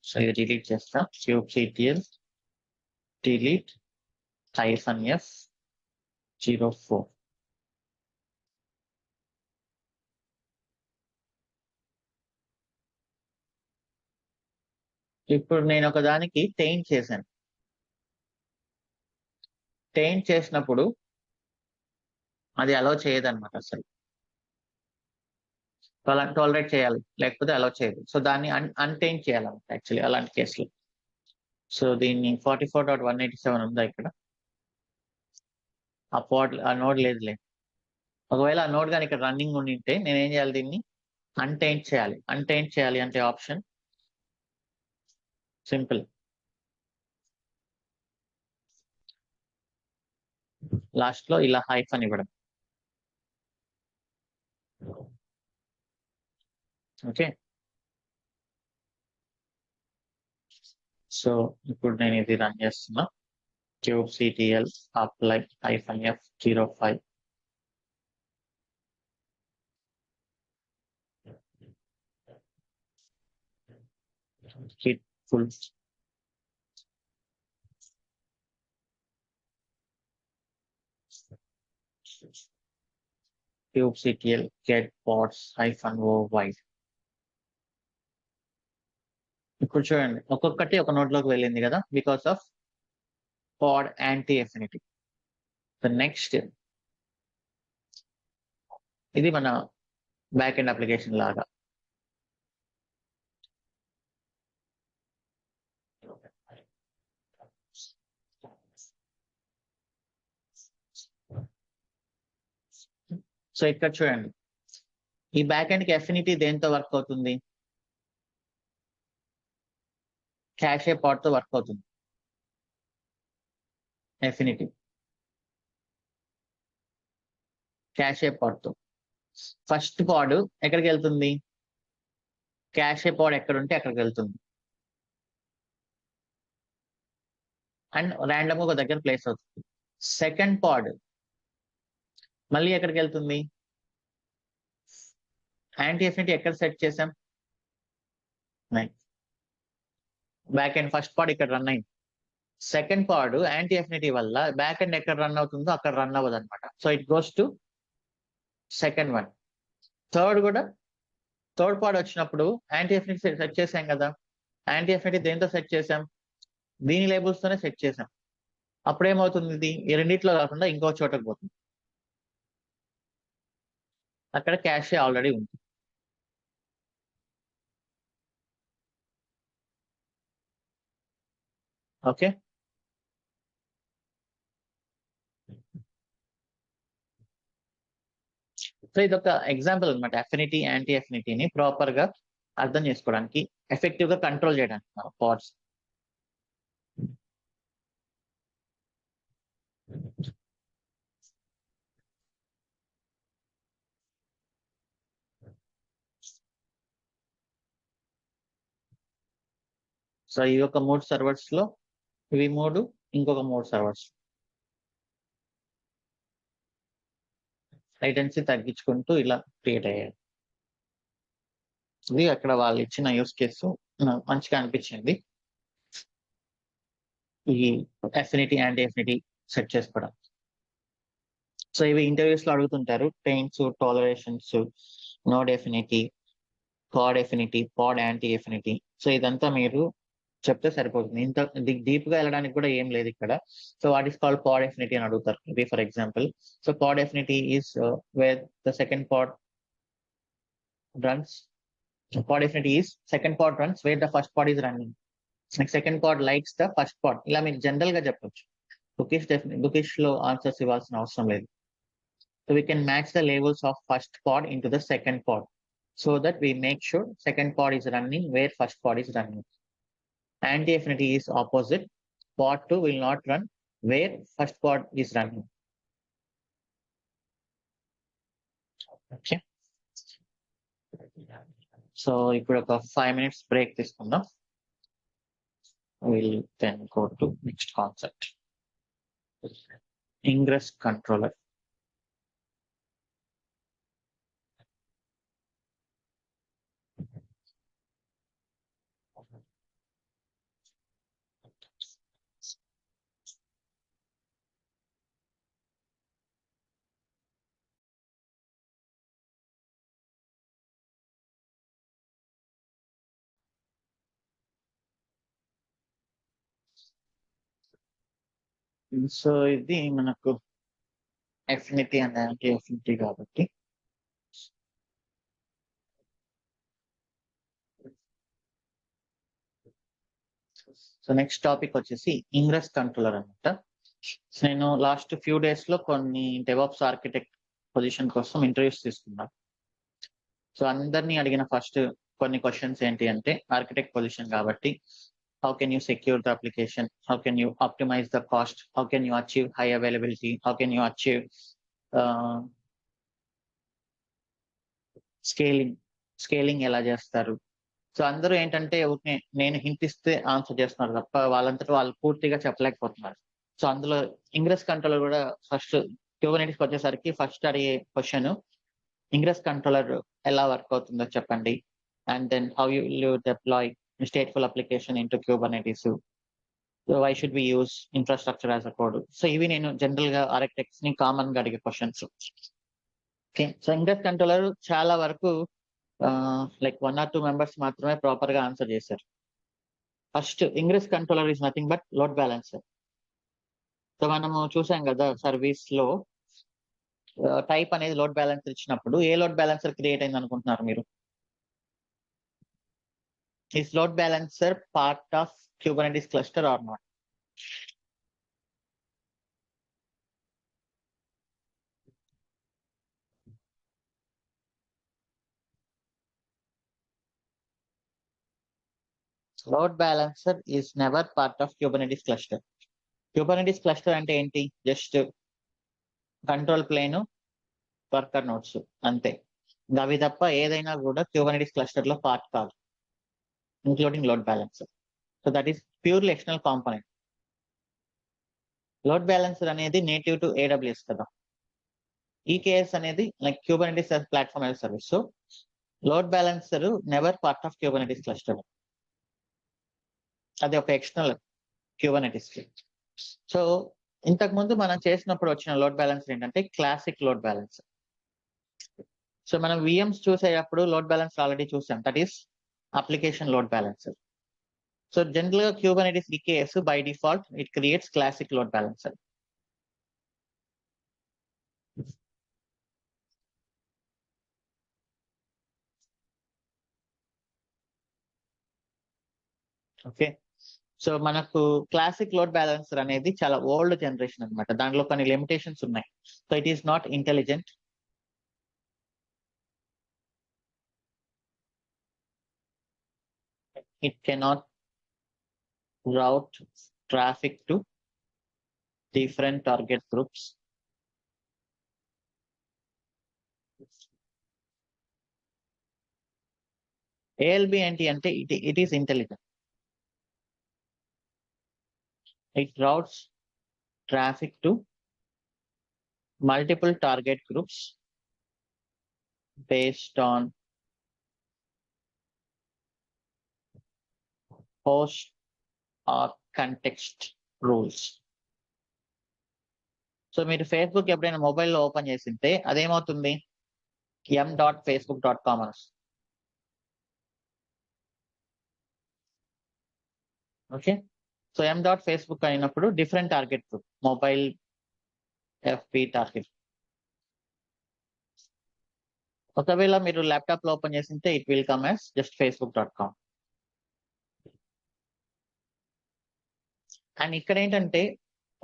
so ఇది డిలీట్ చేస్తా. kubectl delete -f04. ఇప్పుడు నేను ఒక దానికి టెయింట్ చేశాను. టెయింట్ చేసినప్పుడు అది అలౌ చేయదన్నమాట అసలు. టాలరేట్ చేయాలి, లేకపోతే అలౌ చేయదు. సో దాన్ని అన్టెయింట్ చేయాలన్నమాట యాక్చువల్లీ అలాంటి కేసులో. సో దీన్ని 44.187 ఉందా ఇక్కడ? ఆ నోడ్ లేదులే. ఒకవేళ ఆ నోడ్ కానీ ఇక్కడ రన్నింగ్ ఉండింటే నేను ఏం చేయాలి, దీన్ని అన్టెయింట్ చేయాలి. అన్టెయింట్ చేయాలి అంటే ఆప్షన్ సింపుల్, లాస్ట్ లో ఇలా హైఫన్ ఇవ్వడం. ఓకే, సో ఇప్పుడు నేను ఇది రన్ చేస్తున్నా. kubectl apply -f05. hit full. kubectl get pods -o wide. ఇప్పుడు చూడండి, ఒక్కొక్కటి ఒక నోట్లోకి వెళ్ళింది కదా, because of pod anti affinity. Next ఇది మన బ్యాక్ ఎండ్ అప్లికేషన్ లాగా. సో ఇక్కడ చూడండి, ఈ బ్యాక్ ఎండ్ కి ఎఫినిటీ దేంతో వర్క్ అవుతుంది? క్యాషే పాడ్ తో వర్క్ అవుతుంది ఎఫినిటీ, క్యాషే పాడ్ తో. ఫస్ట్ పాడ్ ఎక్కడికి వెళ్తుంది? క్యాషే పాడ్ ఎక్కడ ఉంటే అక్కడికి వెళ్తుంది అండ్ ర్యాండమ్ గా ఒక దగ్గర ప్లేస్ అవుతుంది. సెకండ్ పాడ్ మళ్ళీ ఎక్కడికి వెళ్తుంది? యాంటీ ఎఫినిటీ ఎక్కడ సెట్ చేసాం? బ్యాక్ ఎండ్ ఫస్ట్ పాడ్ ఇక్కడ రన్ అయింది. సెకండ్ పాడ్ యాంటీ ఎఫినిటీ వల్ల బ్యాక్ ఎండ్ ఎక్కడ రన్ అవుతుందో అక్కడ రన్ అవ్వదు అనమాట. So it goes to second one. Third కూడా, థర్డ్ పాడ్ వచ్చినప్పుడు యాంటీ ఎఫినిటీ సెట్ చేసాం కదా. యాంటీ ఎఫినిటీ దేంతో సెట్ చేసాం? దీని లేబుల్స్ తోనే సెట్ చేసాం. అప్పుడు ఏమవుతుంది, ఇది ఈ రెండిట్లో కాకుండా ఇంకో చోటకు పోతుంది. అక్కడ క్యాషే ఆల్రెడీ ఉంది. ఓకే, సో ఇది ఒక ఎగ్జాంపుల్ అనమాట. అఫినిటీ, యాంటీ అఫినిటీని ప్రాపర్ గా అర్థం చేసుకోవడానికి, ఎఫెక్టివ్ గా కంట్రోల్ చేయడానికి పాడ్స్. సో ఈ యొక్క 3 సర్వర్స్ లో ఇవి 3 ఇంకొక 3 సర్వర్స్ లేటెన్సీ తగ్గించుకుంటూ ఇలా క్రియేట్ అయ్యాయి. ఇది అక్కడ వాళ్ళు ఇచ్చిన యూస్ కేసు మంచిగా అనిపించింది. ఈ అఫినిటీ అండ్ ఎఫినిటీ సెట్ చేసుకోవడం. సో ఇవి ఇంటర్వ్యూస్ లో అడుగుతుంటారు. టెయిన్స్, టాలరేషన్స్, నోడ్ ఎఫినిటీ, పాడ్ ఎఫినిటీ, పాడ్ యాంటీ ఎఫినిటీ. సో ఇదంతా మీరు చెప్తే సరిపోతుంది. ఇంత డీప్ గా వెళ్ళడానికి కూడా ఏం లేదు ఇక్కడ. So what is called pod affinity అని అడుగుతారు. ఇది for example. So pod affinity is where the second pod runs. Pod affinity is second pod runs where the first pod is running. Like second pod likes the first pod. ఇలా మీరు general గా చెప్పొచ్చు. Bookish లో answers ఇవ్వాల్సిన అవసరం లేదు. So we can match the labels of first pod into the second pod so that we make sure second pod is running where first pod is running. Anti affinity is opposite. Pod 2 will not run where first pod is running. Okay. So ఇప్పుడు ఒక 5 minutes break తీసుకుందాం. We'll then go to next concept. Ingress controller. So ఇది మనకు affinity and anti affinity కాబట్టి so next topic వచ్చేసి ingress controller అనమాట. So నేను last few days లో కొన్ని డెవాప్స్ ఆర్కిటెక్ట్ పొజిషన్ కోసం ఇంటర్వ్యూస్ తీసుకున్నాను. సో అందరినీ అడిగిన ఫస్ట్ కొన్ని క్వశ్చన్స్ ఏంటి అంటే, ఆర్కిటెక్ట్ పొజిషన్ కాబట్టి how can you secure the application, how can you optimize the cost, how can you achieve high availability, how can you achieve scaling ఎలా చేస్తారు. సో అందరూ ఏంటంటే నేను హింట్ ఇస్తే ఆన్సర్ చేస్తున్నారు తప్ప వాళ్ళంతటా వాళ్ళు పూర్తిగా చెప్పలేకపోతున్నారు. సో అందులో ఇంగ్రెస్ కంట్రోలర్ కూడా ఫస్ట్ క్యూబర్నెటిస్కి వచ్చేసరికి ఫస్ట్ అడిగే క్వశ్చన్, ఇంగ్రెస్ కంట్రోలర్ ఎలా వర్క్ అవుతుందో చెప్పండి, and then how you deploy stateful application into Kubernetes. So why should we use infrastructure as a code? So ఇవి నేను జనరల్ గా ఆర్కిటెక్ట్స్ ని కామన్ గా అడిగే questions. Okay. So ingress controller చాలా వరకు లైక్ 1 or 2 మెంబర్స్ మాత్రమే ప్రాపర్ గా ఆన్సర్ చేశారు. First ingress controller is nothing but load balancer. So మనము చూసాం కదా సర్వీస్ లో టైప్ అనేది లోడ్ బ్యాలెన్సర్ ఇచ్చినప్పుడు ఏ లోడ్ బ్యాలెన్సర్ క్రియేట్ అయింది అనుకుంటున్నారు మీరు? Is load balancer part of Kubernetes cluster or not? Load balancer is never part of Kubernetes cluster. Kubernetes cluster అంటే ఏంటి? Just control plane, worker nodes అంతే. అవి తప్ప ఏదైనా కూడా Kubernetes cluster లో పార్ట్ కాదు, including load balancer. So that is purely external component. Load balancer అనేది నేటివ్ టు AWS కదా. EKS అనేది like Kubernetes platform as service. So load balancer never part of Kubernetes cluster. అది ఒక external Kubernetes కి. So ఇంతకు ముందు మనం చేసినప్పుడు వచ్చిన లోడ్ బ్యాలెన్సర్ ఏంటంటే క్లాసిక్ లోడ్ బ్యాలెన్సర్. సో మనం VMs చూసేటప్పుడు లోడ్ బ్యాలెన్సర్ ఆల్రెడీ చూసాం, that is application load balancer. So general గా Kubernetes EKS by default it creates classic load balancer. Okay. So మనకు క్లాసిక్ లోడ్ బ్యాలెన్సర్ అనేది చాలా old generation అనమాట. దాంట్లో కొన్ని లిమిటేషన్స్ ఉన్నాయి. So it is not intelligent. It cannot route traffic to different target groups. ALB ఏంటి అంటే it is intelligent. It routes traffic to multiple target groups based on host or context rules. So మీరు Facebook ఎప్పుడైనా మొబైల్లో open చేసింటే అదేమవుతుంది m.facebook.com అని వస్తుంది. Okay, so m.facebook అయినప్పుడు different target group mobile FP target. ఒకవేళ మీరు ల్యాప్టాప్ లో ఓపెన్ చేసింటే it will come as just facebook.com. And ఇక్కడ ఏంటంటే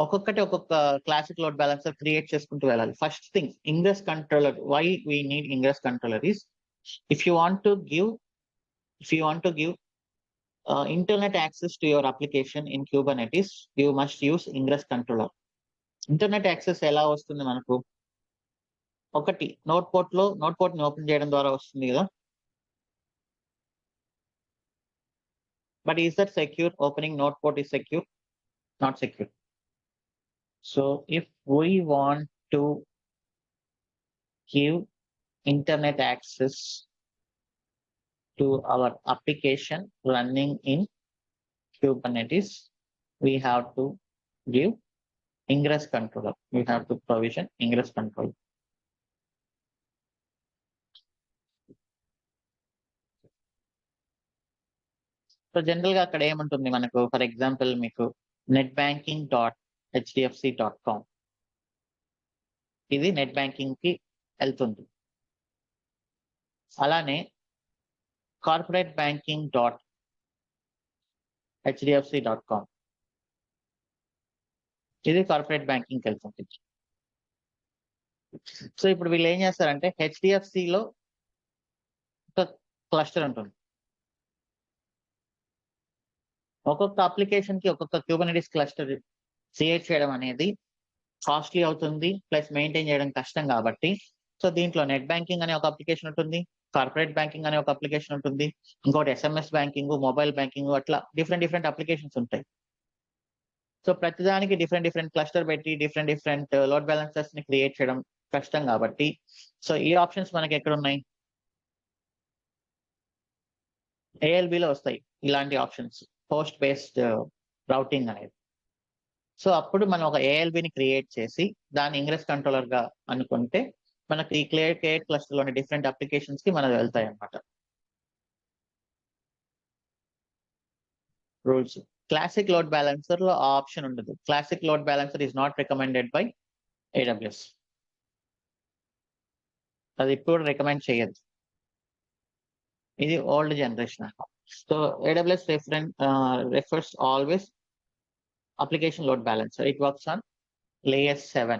ఒక్కొక్కటి ఒక్కొక్క క్లాసిక్ లోడ్ బ్యాలెన్సర్ క్రియేట్ చేసుకుంటూ వెళ్ళాలి. First thing ingress controller. Why we need ingress controller is if you want to give internet access to your application in Kubernetes, you must use ingress controller. Internet access ఎలా వస్తుంది మనకు? ఒకటి note port ని open చేయడం ద్వారా వస్తుంది కదా. But is that secure? Opening note port is secure? Not secure. So if we want to give internet access to our application running in Kubernetes, we have to give ingress controller. We have to provision ingress controller. So general గా అక్కడ ఏముంటుంది మనకు? For example మీకు netbanking.hdfc.com, ఇది net banking కి వెళ్తుంది. అలానే corporate banking.hdfc.com, ఇది కార్పొరేట్ బ్యాంకింగ్ వెళ్తుంది. సో ఇప్పుడు వీళ్ళు ఏం చేస్తారంటే హెచ్డిఎఫ్సిలో ఒక క్లస్టర్ ఉంటుంది. ఒక్కొక్క అప్లికేషన్ కి ఒక్కొక్క క్యూబర్నెటిస్ క్లస్టర్ క్రియేట్ చేయడం అనేది కాస్ట్లీ అవుతుంది, ప్లస్ మెయింటైన్ చేయడం కష్టం. కాబట్టి సో దీంట్లో నెట్ బ్యాంకింగ్ అనే ఒక అప్లికేషన్ ఉంటుంది, కార్పొరేట్ బ్యాంకింగ్ అనే ఒక అప్లికేషన్ ఉంటుంది, ఇంకోటి ఎస్ఎంఎస్ బ్యాంకింగ్, మొబైల్ బ్యాంకింగ్, అట్లా డిఫరెంట్ అప్లికేషన్స్ ఉంటాయి. సో ప్రతిదానికి డిఫరెంట్ క్లస్టర్ పెట్టి డిఫరెంట్ లోడ్ బ్యాలెన్సర్స్ ని క్రియేట్ చేయడం కష్టం. కాబట్టి సో ఈ ఆప్షన్స్ మనకి ఎక్కడ ఉన్నాయి? ఏఎల్బిలో వస్తాయి ఇలాంటి ఆప్షన్స్, హోస్ట్ బేస్డ్ రౌటింగ్ అనేది. సో అప్పుడు మనం ఒక ఏఎల్బిని క్రియేట్ చేసి దాన్ని ఇంగ్రెస్ కంట్రోలర్ గా అనుకుంటే మనకి ఈ క్రియేట్ క్లస్టర్ లోని డిఫరెంట్ అప్లికేషన్స్ కి మనకు వెళ్తాయి అన్నమాట. రూల్స్. క్లాసిక్ లోడ్ బ్యాలెన్సర్ లో ఆ ఆప్షన్ ఉండదు. Classic load balancer is not recommended by AWS. అది ఇప్పుడు రికమెండ్ చేయదు. ఇది old generation. So AWS refers always application load balancer. It works on layer 7.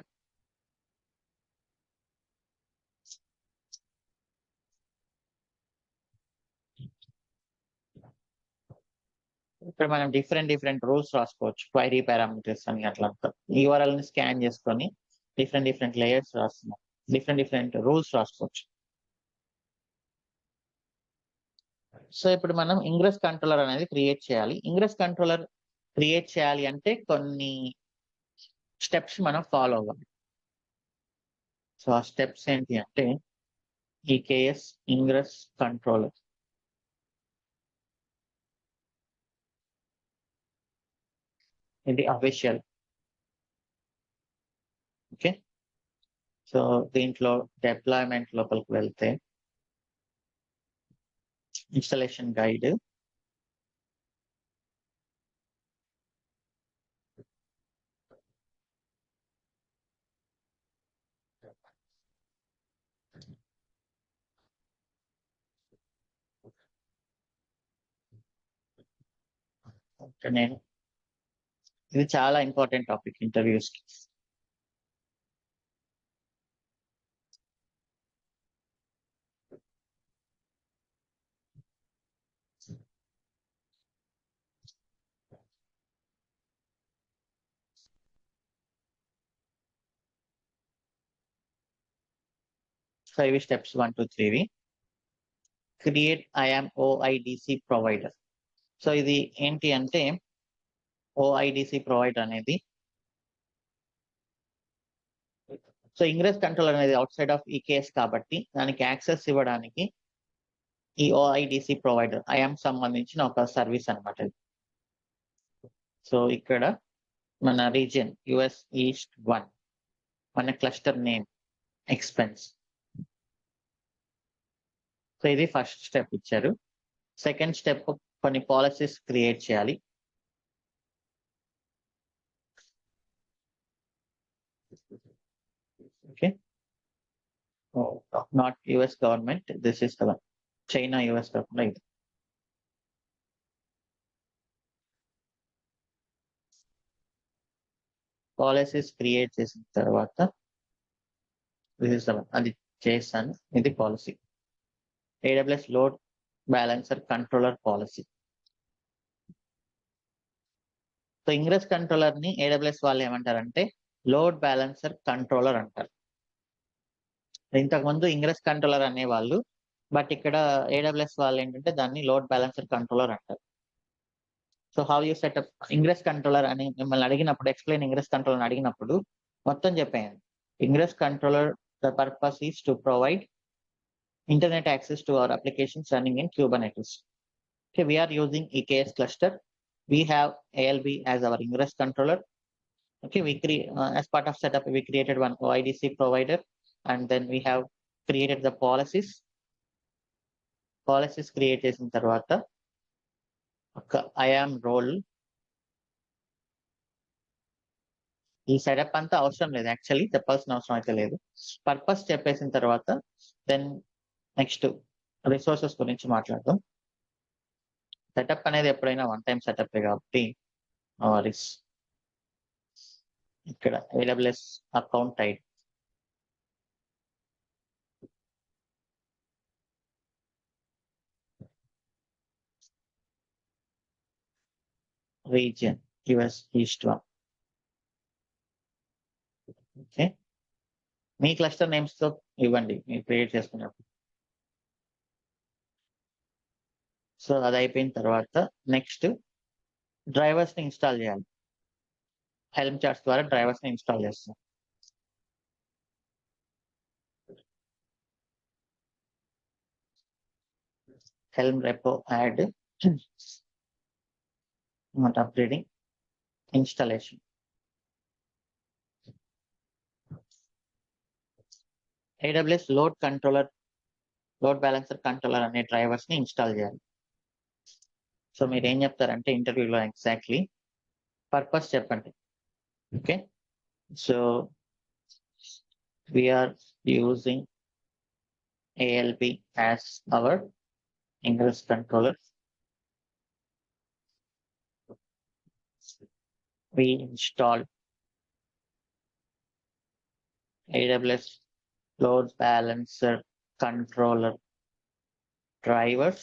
ఇక్కడ మనం డిఫరెంట్ రూల్స్ రాసుకోవచ్చు. క్వైరీ పారామీటర్స్ అని అట్లా URL ని స్కాన్ చేసుకొని డిఫరెంట్ లేయర్స్ రాస్తున్నాం, డిఫరెంట్ రూల్స్ రాసుకోవచ్చు. సో ఇప్పుడు మనం ఇంగ్రెస్ కంట్రోలర్ అనేది క్రియేట్ చేయాలి. ఇంగ్రెస్ కంట్రోలర్ క్రియేట్ చేయాలి అంటే కొన్ని స్టెప్స్ మనం ఫాలో అవ్వాలి. సో ఆ స్టెప్స్ ఏంటి అంటే EKS ఇంగ్రెస్ కంట్రోలర్. ఇది అఫీషియల్. ఓకే, సో దీంట్లో డిప్లాయ్మెంట్ లోపలికి వెళ్తే ఇన్స్టాలేషన్ గైడ్, నేను ఇది చాలా ఇంపార్టెంట్ టాపిక్ ఇంటర్వ్యూస్ కి. సో ఇవి steps 1, 2, 3. Create IAM OIDC provider. So ఇది ఏంటి అంటే ఓఐడిసి ప్రొవైడర్ అనేది. సో ఇంగ్రెస్ కంట్రోలర్ అనేది అవుట్ సైడ్ ఆఫ్ ఈ కేస్ కాబట్టి దానికి యాక్సెస్ ఇవ్వడానికి ఈ ఓఐడిసి ప్రొవైడర్ ఐఎమ్ సంబంధించిన ఒక సర్వీస్ అనమాట. సో ఇక్కడ మన రీజియన్ యుఎస్ ఈస్ట్ 1, మన క్లస్టర్ నేమ్ ఎక్స్పెన్స్. సో ఇది ఫస్ట్ స్టెప్ ఇచ్చారు. సెకండ్ స్టెప్ కొన్ని పాలసీస్ క్రియేట్ చేయాలి. Okay, not US government, this is the one. China US కాకుండా ఇది. పాలసీస్ క్రియేట్ చేసిన తర్వాత దిస్ ఇస్ ద వన్, అది చేస్తాను. ఇది policy AWS load balancer controller policy. So ingress controller ని AWS వాళ్ళు ఏమంటారంటే లోడ్ బ్యాలెన్సర్ కంట్రోలర్ అంటారు. ఇంతకుముందు ఇంగ్రెస్ కంట్రోలర్ అనేవాళ్ళు, బట్ ఇక్కడ AWS వాళ్ళు ఏంటంటే దాన్ని లోడ్ బ్యాలెన్సర్ కంట్రోలర్ అంటారు. So how you setup ingress controller అని మిమ్మల్ని అడిగినప్పుడు, ఎక్స్ప్లెయిన్ ఇంగ్రెస్ కంట్రోలర్ అడిగినప్పుడు మొత్తం చెప్పాను. Ingress controller the purpose is to provide internet access to our applications running in Kubernetes. Okay, we are using EKS cluster. We have ALB as our ingress controller. Okay, we as part of setup we created one OIDC provider, and then we have created the policies. Policies create చేసిన తర్వాత ఒక IAM role. ఈ setup అంతా అవసరం లేదు, actually చెప్పాల్సిన అవసరం అయితే లేదు. పర్పస్ చెప్పేసిన తర్వాత దెన్ నెక్స్ట్ రిసోర్సెస్ గురించి మాట్లాడదాం. సెటప్ అనేది ఎప్పుడైనా వన్ టైం సెటప్ కాబట్టి ఇక్కడ AWS account ID, region US east 1. Okay, మీ క్లస్టర్ నేమ్స్ తో ఇవ్వండి మీరు క్రియేట్ చేసుకున్నప్పుడు. సో అది అయిపోయిన తర్వాత నెక్స్ట్ డ్రైవర్స్ ని ఇన్స్టాల్ చేయాలి. హెల్మ్ చార్ట్స్ ద్వారా డ్రైవర్స్ ని ఇన్స్టాల్ చేస్తాం. Helm repo add not upgrading installation. AWS load controller, load balancer controller అనే డ్రైవర్స్ ని ఇన్స్టాల్ చేయాలి. సో మీరు ఏం చెప్తారంటే ఇంటర్వ్యూలో ఎగ్జాక్ట్లీ పర్పస్ చెప్పండి. Okay, so we are using ALB as our ingress controller. We installed AWS load balancer controller drivers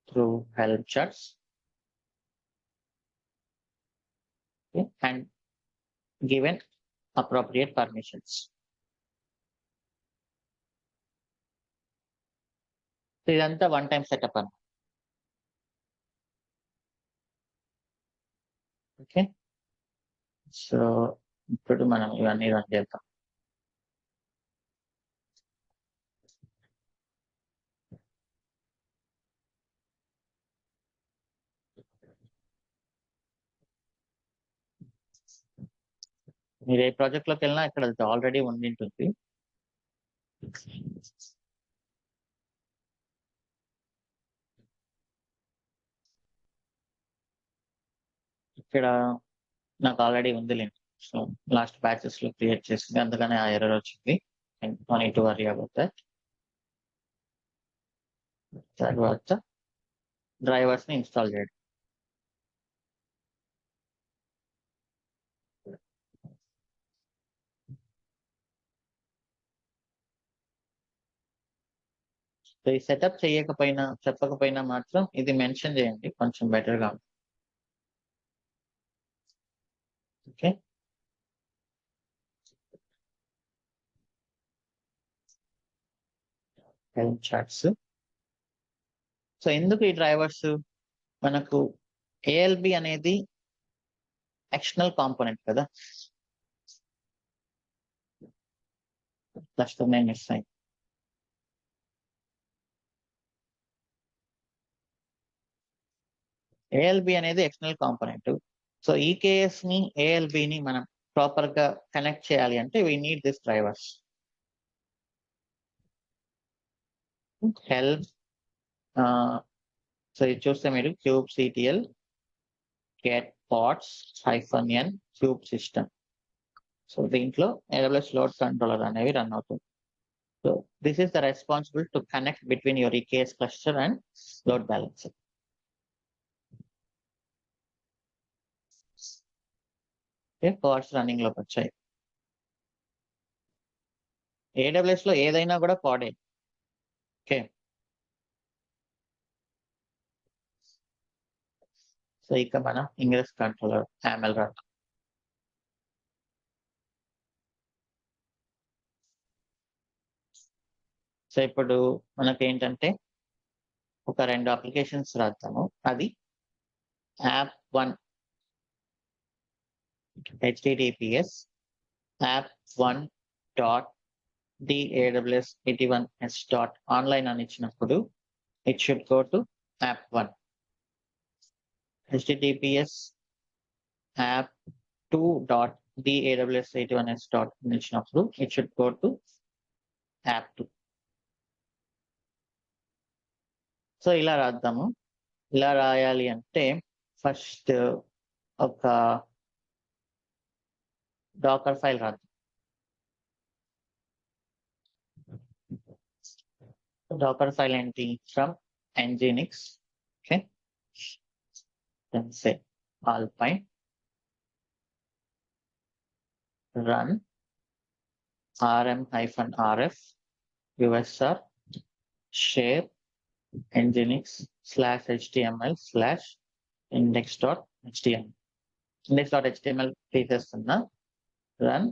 through helm charts, okay, and given appropriate permissions. So ఇదంతా one time setup అన్న. Okay, so ఇప్పుడు మనం ఇవన్నీ run చేద్దాం. మీరు ఏ project లోకి వెళ్ళినా ఇక్కడ ఆల్రెడీ ఉండింటుంది. ఇక్కడ నాకు ఆల్రెడీ ఉంది లేండి. సో లాస్ట్ బ్యాచెస్ లో క్రియేట్ చేసింది, అందుకనే ఆ ఎర్రర్ వచ్చింది. No need to worry about that. తర్వాత డ్రైవర్స్ ని ఇన్స్టాల్ చేయడం. సో ఈ సెటప్ చేయకపోయినా చెప్పకపోయినా మాత్రం ఇది మెన్షన్ చేయండి, కొంచెం బెటర్ గా ఉంటుంది. Okay, helm charts. సో ఎందుకు ఈ డ్రైవర్స్ మనకు ఏఎల్బి అనేది ఎక్స్టర్నల్ కాంపోనెంట్ కదా, క్లస్టర్ నేమ్ మిస్ అయింది. ఏఎల్బి అనేది ఎక్స్టర్నల్ కాంపోనెంట్. సో ఈకేఎస్ ని ఏఎల్బి ని మనం ప్రాపర్ గా కనెక్ట్ చేయాలి అంటే we need this drivers. Help so ఇది చూస్తే మీరు cube CTL get parts -n cube system. So దీంట్లో AWS లోడ్ కంట్రోలర్ అనేవి రన్ అవుతుంది. So this is the responsible to connect between your EKS cluster and load balancer. Parts running లోకి వచ్చాయి. AWS లో ఏదైనా కూడా పాడే. ఓకే, సో ఇక మన ingress controller YAML run. So ఇప్పుడు మనకి ఏంటంటే ఒక 2 అప్లికేషన్స్ రాద్దాము. అది app1 https app1 dot daws81s dot online అని ఇచ్చినప్పుడు it should go to app1. https app2 dot daws81s dot ఇచ్చినప్పుడు it should go to app2. So ఇలా రాద్దాము. ఇలా రాయాలి అంటే ఫస్ట్ ఒక డాకర్ ఫైల్ రాద్దాం. డాకర్ ఫైల్ ఏంటి? From nginx. Okay, then say alpine run rm-rf usr share nginx/html/index.html. index.html తీసేస్తున్నా. run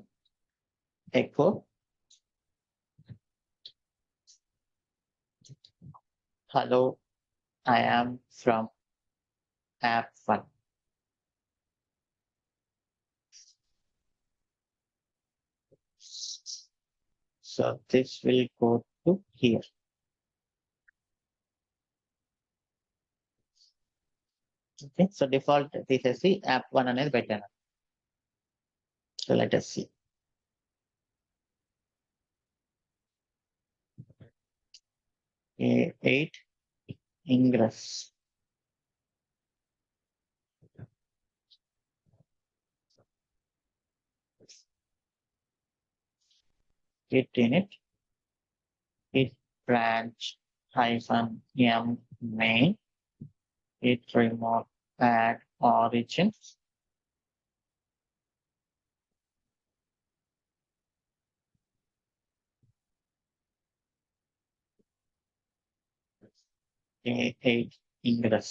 echo hello I am from app1. So this will go to here. Okay, so default తీసేసి app1 అనేది పెట్టాను. So let us see. A8 ingress. Git init, git branch -m main, git remote add origin. A8 ingress.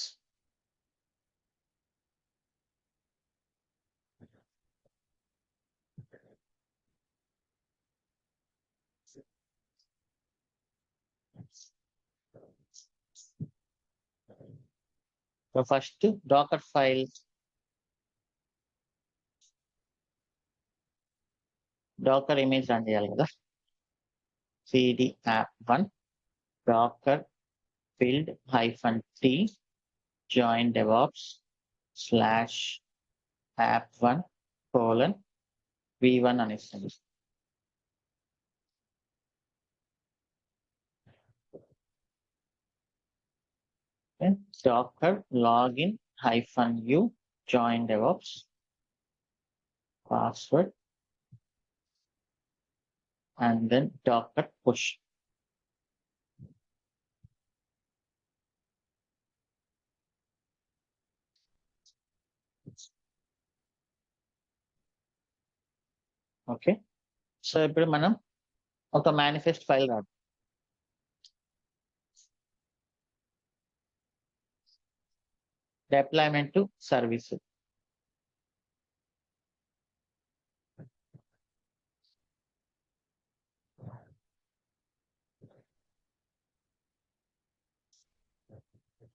So first docker file, docker image run చేయాలి కదా. cd app1 docker build -t join devops /app1 v1 అని ఇస్తుంది. docker login -u join devops password and then docker push. Okay, so ఇప్పుడు మనం ఒక manifest file రాదు. deployment to service.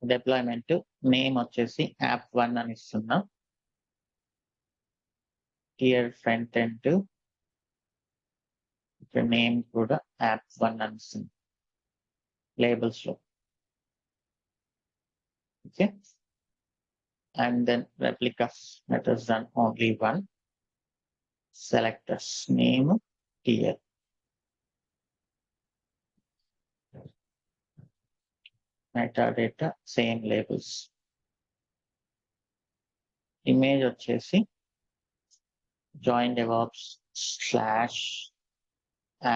Deployment name వచ్చేసి app1 అని ఇస్తున్నాం. టియర్ ఫ్రంట్ ఎండ్ నేమ్ కూడా app1 అని ఇస్తుంది లేబుల్స్ లో. Okay, and then replicas methods run only one. Selectors name tier. Metadata same labels. Image వచ్చేసి join DevOps /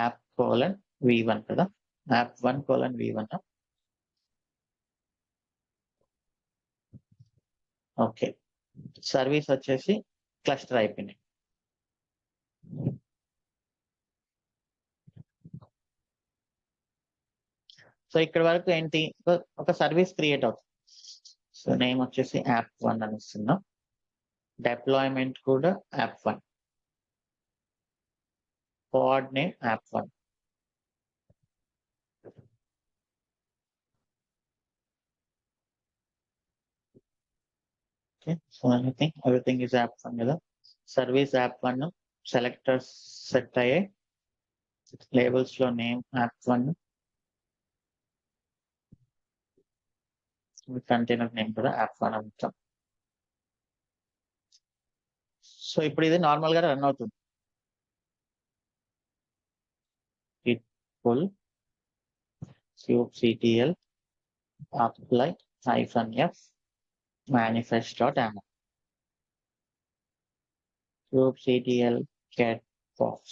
app:v1 కదా, app1:v1. ఓకే, సర్వీస్ వచ్చేసి క్లస్టర్ అయిపోయినాయి. సో ఇక్కడ వరకు ఏంటి, ఒక సర్వీస్ క్రియేట్ అవుతుంది. సో నేమ్ వచ్చేసి app1 అని ఇస్తున్నాం. డిప్లాయ్మెంట్ కూడా app1, pod name app1. Okay, so everything is app1 కదా. సర్వీస్ app1, సెలెక్టర్స్ సెట్ అయ్యాయి, లేబుల్స్ లో నేమ్ app1, కంటైనర్ నేమ్ కూడా app1 అంటాం. సో ఇప్పుడు ఇది నార్మల్ గా రన్ అవుతుంది. git pull kubectl apply -f manifest.yaml kubectl get box.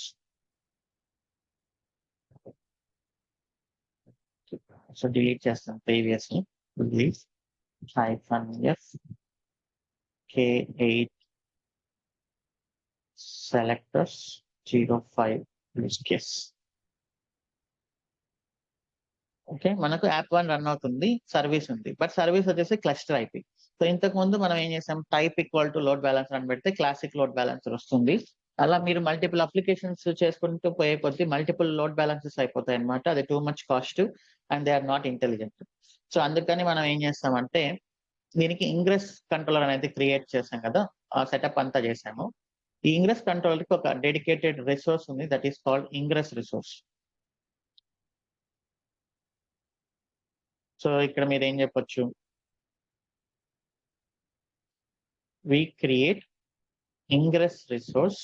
So delete చేస్తాం previously. delete -f k8 selectors 05 use case. Okay, మనకు app1 రన్ అవుతుంది, సర్వీస్ ఉంది, బట్ సర్వీస్ వచ్చేసి క్లస్టర్ ఐపి. సో ఇంతకు ముందు మనం ఏం చేసాం, type equal to load balancer అని పెడితే క్లాసిక్ లోడ్ బ్యాలెన్సర్ వస్తుంది. అలా మీరు మల్టిపుల్ అప్లికేషన్స్ చేసుకుంటూ పోయే కొద్దీ మల్టిపుల్ లోడ్ బ్యాలెన్సెస్ అయిపోతాయి అనమాట. అది too much cost and they are not intelligent. So అందుకని మనం ఏం చేస్తామంటే దీనికి ఇంగ్రెస్ కంట్రోలర్ అనేది క్రియేట్ చేసాం కదా, ఆ సెటప్ అంతా చేసాము. ఈ ఇంగ్రెస్ కంట్రోలర్ కి ఒక డెడికేటెడ్ రిసోర్స్ ఉంది, that is called ingress resource. So ఇక్కడ మీరు ఏం చెప్పొచ్చు, we create ingress resource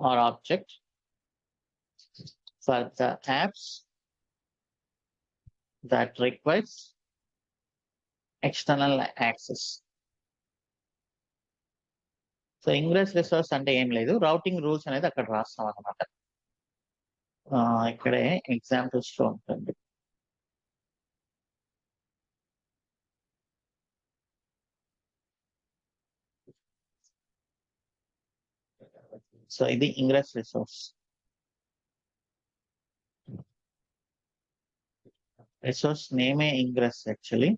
or object for the apps that requires external access. So ingress resource అంటే ఏం లేదు, రౌటింగ్ రూల్స్ అనేది అక్కడ రాస్తాం అనమాట. ఇక్కడే ఎగ్జాంపుల్స్ లో ఉంటుంది. సో ఇది ఇంగ్రెస్ రిసోర్స్. రిసోర్స్ నేమే ఇంగ్రెస్ యాక్చువల్లీ.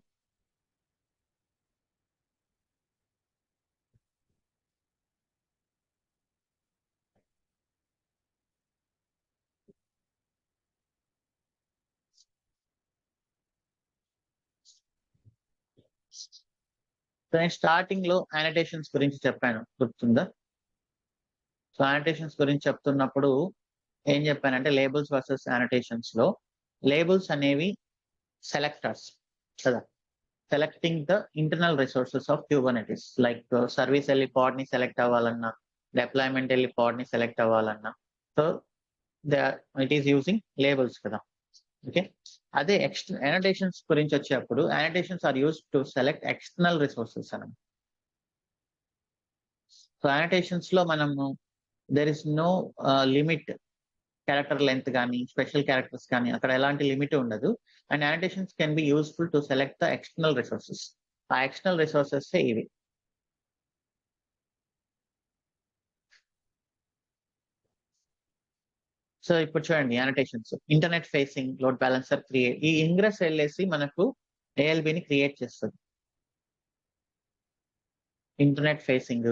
నేను స్టార్టింగ్ లో యానిటేషన్స్ గురించి చెప్పాను, గుర్తుందా? సో యానిటేషన్స్ గురించి చెప్తున్నప్పుడు ఏం చెప్పానంటే లేబుల్స్ వర్సెస్ యానిటేషన్స్ లో లేబుల్స్ అనేవి సెలెక్టర్స్ కదా, selecting the internal resources of Kubernetes. Like service వెళ్ళి పాడ్ ని సెలెక్ట్ అవ్వాలన్నా, డిప్లాయ్మెంట్ వెళ్ళి పాడ్ ని సెలెక్ట్ అవ్వాలన్నా, so it is using labels కదా. ఓకే, అదే యానిటేషన్స్ గురించి వచ్చేటప్పుడు annotations are used to select external resources అన్నమాట. సో యానిటేషన్స్ లో మనము there is no limit, character length కానీ స్పెషల్ క్యారెక్టర్స్ కానీ అక్కడ ఎలాంటి లిమిట్ ఉండదు. And annotations can be useful to select the external resources. ఆ ఎక్స్టర్నల్ రిసోర్సెస్ ఇవి. సో ఇప్పుడు చూడండి annotations, internet facing load balancer create. ఈ ఇంగ్రెస్ వెళ్ళేసి మనకు ఏఎల్బిని క్రియేట్ చేస్తుంది. Internet facing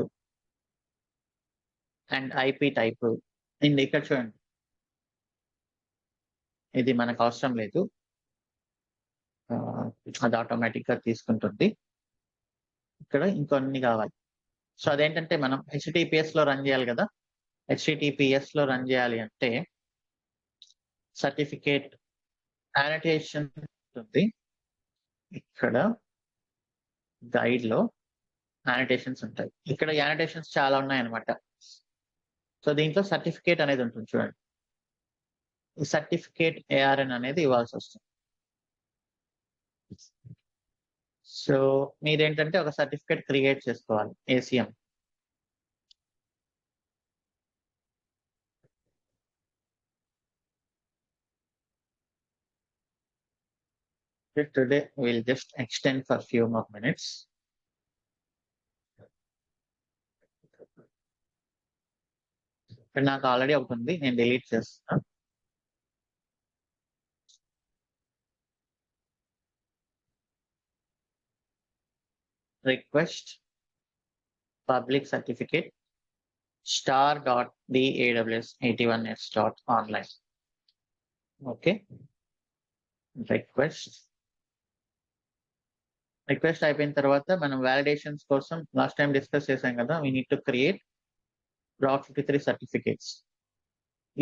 and IP type. And ఇక్కడ చూడండి ఇది మనకు అవసరం లేదు. అది ఆటోమేటిక్ గా తీసుకుంటుంది. ఇక్కడ ఇంకొన్ని కావాలి. సో అదేంటంటే మనం హెచ్టిటిపిఎస్ లో రన్ చేయాలి కదా. హెచ్టిటిపిఎస్ లో రన్ చేయాలి అంటే సర్టిఫికేట్ యానటేషన్ ఉంటుంది. ఇక్కడ గైడ్ లో యానటేషన్స్ ఉంటాయి. ఇక్కడ యానటేషన్స్ చాలా ఉన్నాయన్నమాట. సో దీంట్లో సర్టిఫికేట్ అనేది ఉంటుంది చూడండి. ఈ సర్టిఫికేట్ ఏఆర్ఎన్ అనేది ఇవ్వాల్సి వస్తుంది. సో మీరేంటంటే ఒక సర్టిఫికేట్ క్రియేట్ చేసుకోవాలి ACM. Today we'll just extend for few more minutes. నాకు ఆల్రెడీ ఒకటి ఉంది, నేను డిలీట్ చేస్తాను. Request public certificate star.daws81s.online. Okay, request అయిపోయిన తర్వాత మనం వ్యాలిడేషన్స్ కోసం లాస్ట్ టైం డిస్కస్ చేసాం కదా, we need to create ROC53 certificates.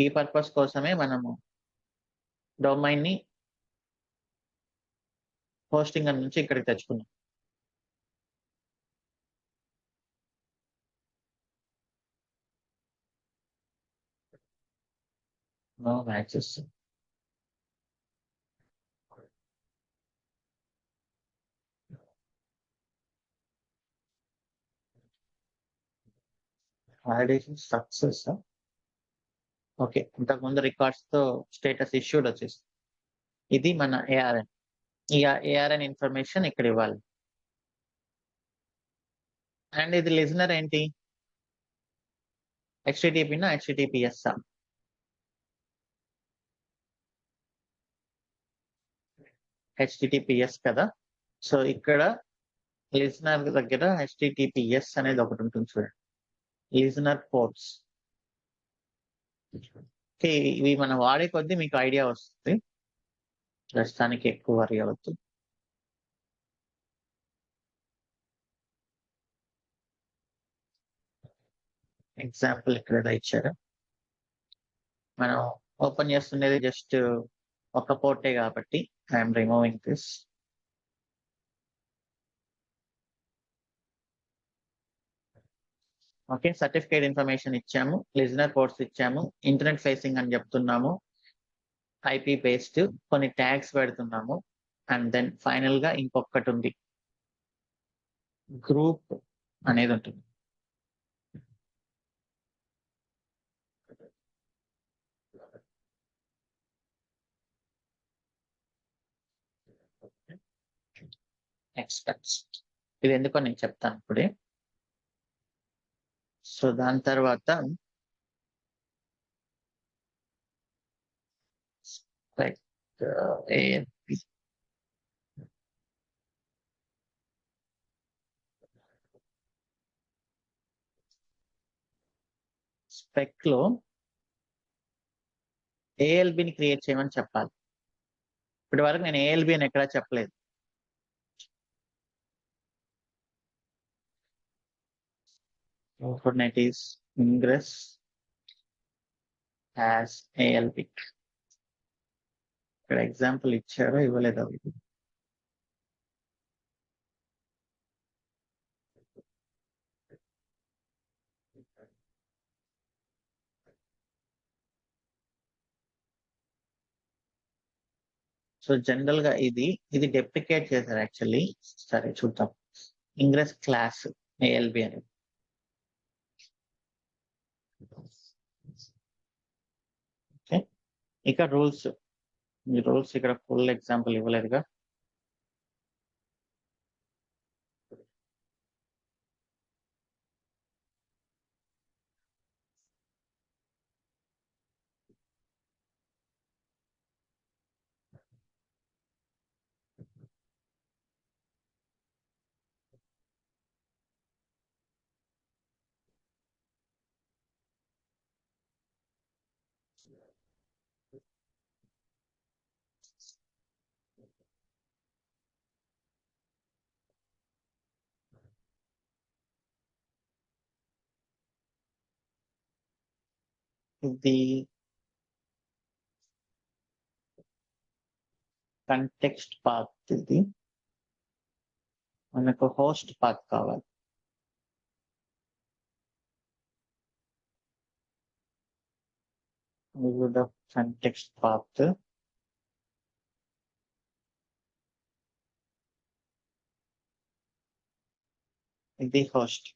ఈ పర్పస్ కోసమే మనము డొమైన్ ని హోస్టింగ్ నుంచి ఇక్కడికి తెచ్చుకున్నాం. Access validation success. ఓకే, ఇంతకుముందు రికార్డ్స్ తో స్టేటస్ ఇష్యూడ్ వచ్చేసి ఇది మన ఏఆర్ఎన్. ఈ ఏఆర్ఎన్ ఇన్ఫర్మేషన్ ఇక్కడ ఇవ్వాలి. అండ్ ఇది లిజనర్ ఏంటి, హెచ్టిటిపి నా హెచ్టిటిపిఎస్? హెచ్టిటిపిఎస్ కదా. సో ఇక్కడ లిజనర్ దగ్గర హెచ్టిటిపిఎస్ అనేది ఒకటి ఉంటుంది చూడండి, లిజనర్ పోర్ట్స్. ఓకే, ఇవి మనం వాడే కొద్దీ మీకు ఐడియా వస్తుంది, ప్రస్తుతానికి ఎక్కువ వరి అవ్వద్దు. ఎగ్జాంపుల్ ఇక్కడ ఇచ్చారు. మనం ఓపెన్ చేస్తున్నది జస్ట్ ఒక పోర్టే కాబట్టి I'm removing this. Okay, certificate information ఇచ్చాము, లిజనర్ పోర్ట్స్ ఇచ్చాము, ఇంటర్నెట్ ఫేసింగ్ అని చెప్తున్నాము, ఐపీ బేస్డ్ కొన్ని ట్యాగ్స్ పెడుతున్నాము. అండ్ దెన్ ఫైనల్ గా ఇంకొకటి ఉంది, గ్రూప్ అనేది ఉంటుంది. ఎక్స్పెక్ట్స్ ఇది ఎందుకో నేను చెప్తాను ఇప్పుడే. సో దాని తర్వాత స్పెక్ లో ఏఎల్బిని క్రియేట్ చేయమని చెప్పాలి. ఇప్పటి వరకు నేను ఏఎల్బి అని ఎక్కడా చెప్పలేదు. Kubernetes ingress as ALB. ఇక్కడ ఎగ్జాంపుల్ ఇచ్చారో ఇవ్వలేదు అవి. సో జనరల్ గా ఇది డెప్రికేట్ చేశారు యాక్చువల్లీ. సరే చూద్దాం. ఇంగ్రెస్ క్లాస్ ఏఎల్బి అని. ఓకే, ఇక రూల్స్. ఈ రూల్స్ ఇక్కడ ఫుల్ ఎగ్జాంపుల్ ఇవ్వలేదుగా. ఇది కంటెక్స్ట్ పాత్, ఇది మనకు హోస్ట్ పాత్ కావాలి. కంటెక్స్ట్ పాత్ ఇది హోస్ట్.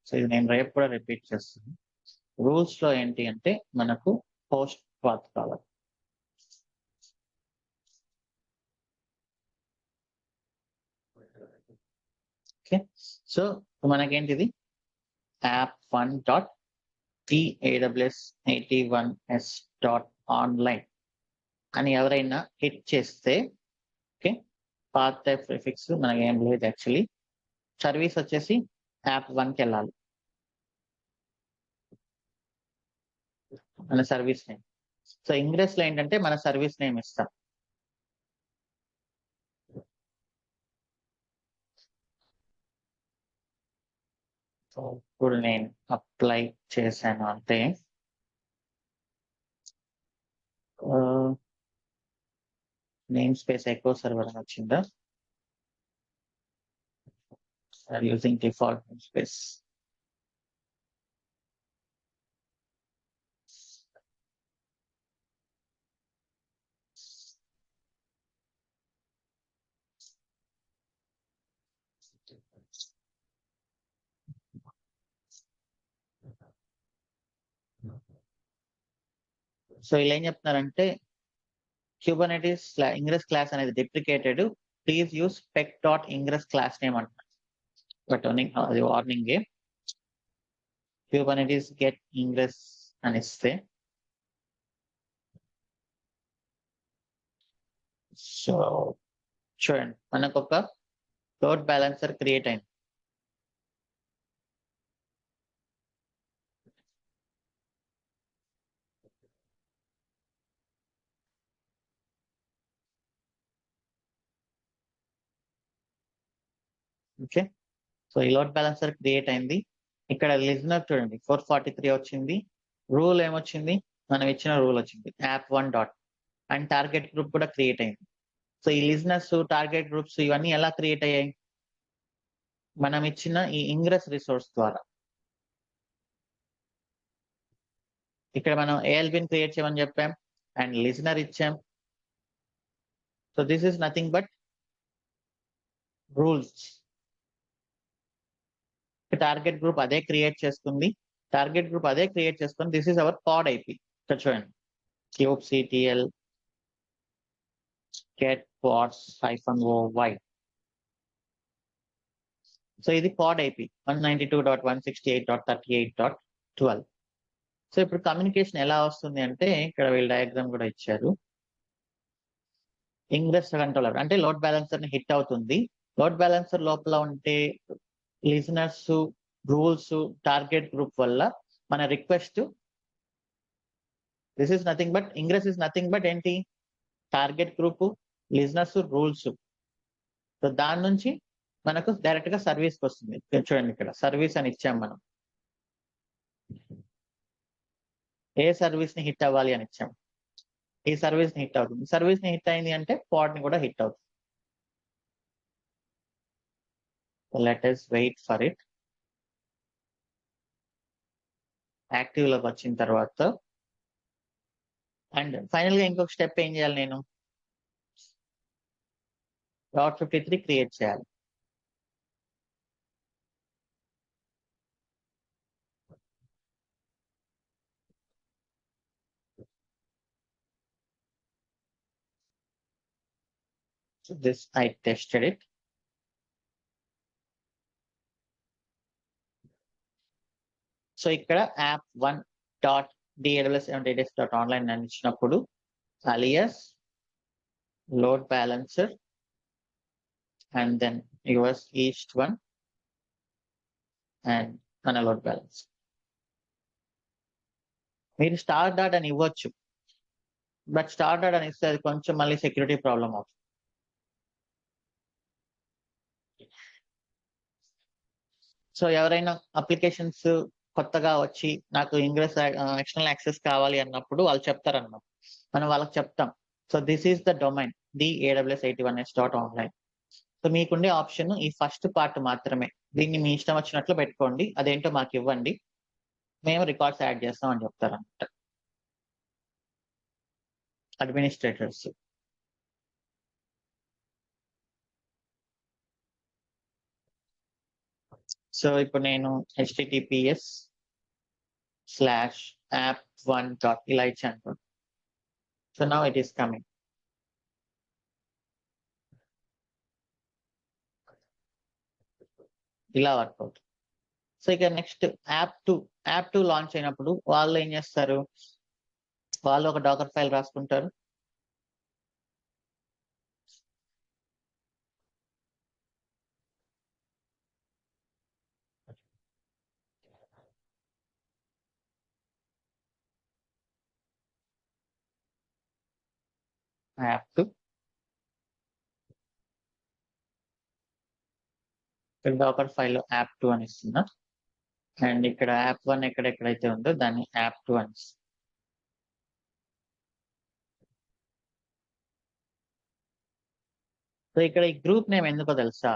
సో ఇది నేను రేపు కూడా రిపీట్ చేస్తాను. రూల్స్ లో ఏంటి అంటే మనకు హోస్ట్ పాత్ కావాలి. ఓకే, సో మనకేంటిది app1.taws81s.online అని ఎవరైనా హిట్ చేస్తే, ఓకే, పాత్ టైప్ ప్రిఫిక్స్ మనకి ఏం లేదు. యాక్చువల్లీ సర్వీస్ వచ్చేసి app1కి వెళ్ళాలి, మన సర్వీస్ నేమ్. సో ఇంగ్రెస్ లో ఏంటంటే మన సర్వీస్ నేమ్ ఇస్తాం. సో ఇప్పుడు నేను అప్లై చేశాను అంటే నేమ్ స్పేస్ ఎకో సర్వర్ అని వచ్చిందా, using default name space. So ఇలా ఏం చెప్తున్నారంటే Kubernetes ingress class అనేది deprecated, please use spec.ingress class name అంటున్నారు. బట్ అది వార్నింగ్. Kubernetes get ingress అని ఇస్తే, సో చూడండి మనకు ఒక లోడ్ బ్యాలెన్సర్ క్రియేట్ అయింది. ఓకే, సో ఈ లోడ్ బ్యాలెన్సర్ క్రియేట్ అయింది. ఇక్కడ లిజనర్ చూడండి 443 వచ్చింది. రూల్ ఏమొచ్చింది, మనం ఇచ్చిన రూల్ వచ్చింది app1 అండ్ టార్గెట్ గ్రూప్ కూడా క్రియేట్ అయింది. సో ఈ లిజనర్స్, టార్గెట్ గ్రూప్స్ ఇవన్నీ ఎలా క్రియేట్ అయ్యాయి, మనం ఇచ్చిన ఈ ఇంగ్రెస్ రిసోర్స్ ద్వారా. ఇక్కడ మనం ALBని క్రియేట్ చేయమని చెప్పాం అండ్ లిజనర్ ఇచ్చాం. So this is nothing but rules. Target group అదే క్రియేట్ చేసుకుంది, this is our pod IP. ఇక్కడ చూడండి kubectl get pods -oy. సో ఇది పాడ్ ఐపీ 192.168.38.12. సో ఇప్పుడు కమ్యూనికేషన్ ఎలా వస్తుంది అంటే ఇక్కడ వీళ్ళు డయాగ్రామ్ కూడా ఇచ్చారు. ఇంగ్రెస్ కంట్రోలర్ అంటే లోడ్ బ్యాలెన్సర్ ని హిట్ అవుతుంది. లోడ్ బ్యాలెన్సర్ లోపల ఉంటే లిజనర్స్, రూల్స్, టార్గెట్ గ్రూప్ వల్ల మన request, this is nothing but ingress is nothing but ఏంటి, target group, listeners, rules. So దాని నుంచి మనకు డైరెక్ట్ గా సర్వీస్కి వస్తుంది. చూడండి ఇక్కడ సర్వీస్ అని ఇచ్చాం మనం. ఏ సర్వీస్ ని హిట్ అవ్వాలి అని ఇచ్చాం, ఈ సర్వీస్ ని హిట్ అవుతుంది. సర్వీస్ ని హిట్ అయింది అంటే పాడ్ ని కూడా హిట్ అవుతుంది. Let us wait for it. Active లోకి వచ్చిన తర్వాత అండ్ ఫైనల్ గా ఇంకొక స్టెప్ ఏం చేయాలి, నేను route53 క్రియేట్ చేయాలి. So this I tested it. So ఇక్కడ app1.daws.online అని ఇచ్చినప్పుడు alias load balancer and then yours east one and మన load balance. మీరు స్టార్ డాట్ అని ఇవ్వచ్చు, బట్ స్టార్ డాట్ అని ఇస్తే అది కొంచెం మళ్ళీ సెక్యూరిటీ ప్రాబ్లం అవుతుంది. సో ఎవరైనా అప్లికేషన్స్ కొత్తగా వచ్చి నాకు ఇంగ్రెస్ ఎక్స్టర్నల్ యాక్సెస్ కావాలి అన్నప్పుడు వాళ్ళు చెప్తారన్నమాట. మనం వాళ్ళకి చెప్తాం. So this is the domain the AWS81s.online. So మీకుండే ఆప్షన్ ఈ ఫస్ట్ పార్ట్ మాత్రమే. దీన్ని మీ ఇష్టం వచ్చినట్లు పెట్టుకోండి. అదేంటో మాకు ఇవ్వండి. మేము రికార్డ్స్ యాడ్ చేస్తాం అని చెప్తారన్నమాట అడ్మినిస్ట్రేటర్స్. సో ఇప్పుడు నేను https:/app1. ఇలా ఇచ్చాను. So now it is coming. ఇలా వర్క్ అవుతుంది. సో ఇక నెక్స్ట్ యాప్ 2 లాంచ్ అయినప్పుడు వాళ్ళు ఏం చేస్తారు, వాళ్ళు ఒక డాకర్ ఫైల్ రాసుకుంటారు. యాప్ 2 డాకర్ ఫైల్ యాప్ 2 అని ఇస్తున్నా. అండ్ ఇక్కడ యాప్ 1 ఎక్కడెక్కడైతే ఉందో దాన్ని యాప్ 2 అని ఇస్తుంది. సో ఇక్కడ ఈ గ్రూప్ నేమ్ ఎందుకో తెలుసా,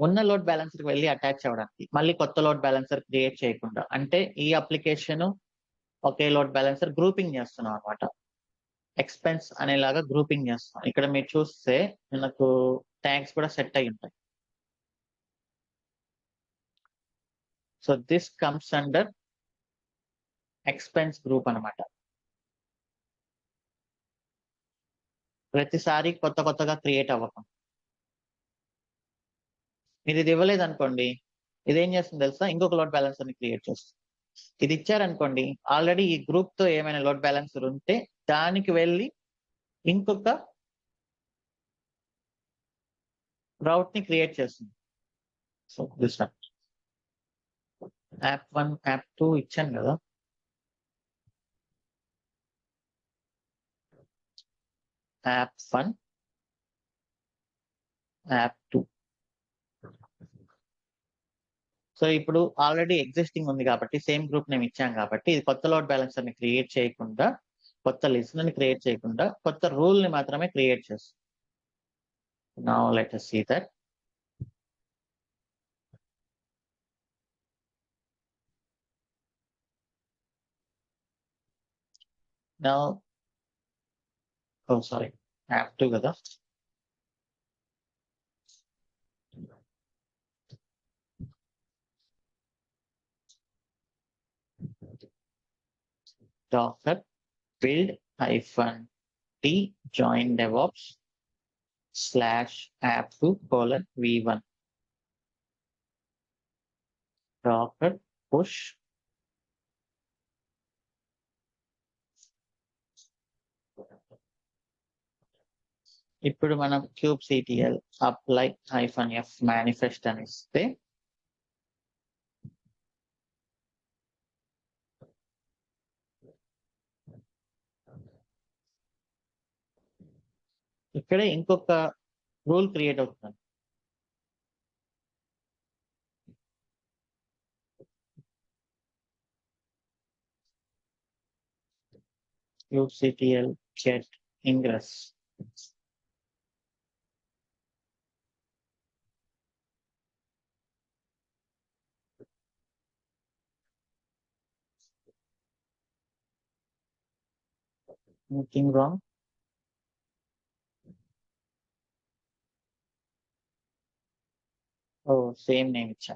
ఉన్న లోడ్ బ్యాలెన్సర్కి వెళ్ళి అటాచ్ అవ్వడానికి, మళ్ళీ కొత్త లోడ్ బ్యాలెన్సర్ క్రియేట్ చేయకుండా. అంటే ఈ అప్లికేషన్ ఒకే లోడ్ బ్యాలెన్సర్ గ్రూపింగ్ చేస్తున్నాం అనమాట. ఎక్స్పెన్స్ అనేలాగా గ్రూపింగ్ చేస్తున్నాం. ఇక్కడ మీరు చూస్తే మనకు ట్యాగ్స్ కూడా సెట్ అయి ఉంటాయి. So this comes under expense group అనమాట. ప్రతిసారి కొత్తగా క్రియేట్ అవ్వకం. మీరు ఇది ఇవ్వలేదు అనుకోండి, ఇదేం చేస్తుంది తెలుసా, ఇంకొక లోడ్ బ్యాలెన్సర్ ని క్రియేట్ చేస్తుంది. ఇది ఇచ్చారనుకోండి, ఆల్రెడీ ఈ గ్రూప్ తో ఏమైనా లోడ్ బ్యాలెన్సర్ ఉంటే దానికి వెళ్ళి ఇంకొక రౌట్ ని క్రియేట్ చేస్తుంది. సో దిస్ యాప్ 1 యాప్ 2 ఇచ్చాను కదా. App 1 app 2. సో ఇప్పుడు ఆల్రెడీ ఎగ్జిస్టింగ్ ఉంది కాబట్టి సేమ్ గ్రూప్ నేమ్ ఇచ్చాం కాబట్టి ఇది కొత్త లోడ్ బ్యాలెన్సర్ ని క్రియేట్ చేయకుండా, కొత్త లిస్టర్ ని క్రియేట్ చేయకుండా కొత్త రూల్ ని మాత్రమే క్రియేట్ చేస్తుంది. Now let us see that. Now, oh sorry, app 2 కదా. Docker build -t join DevOps /app2:v1. Docker push ఇప్పుడు మనం kubectl apply -f manifest అని ఇస్తే ఇక్కడే ఇంకొక రూల్ క్రియేట్ అవుతుంది. kubectl get ingress. Nothing wrong. Oh, same name ఇచ్చా.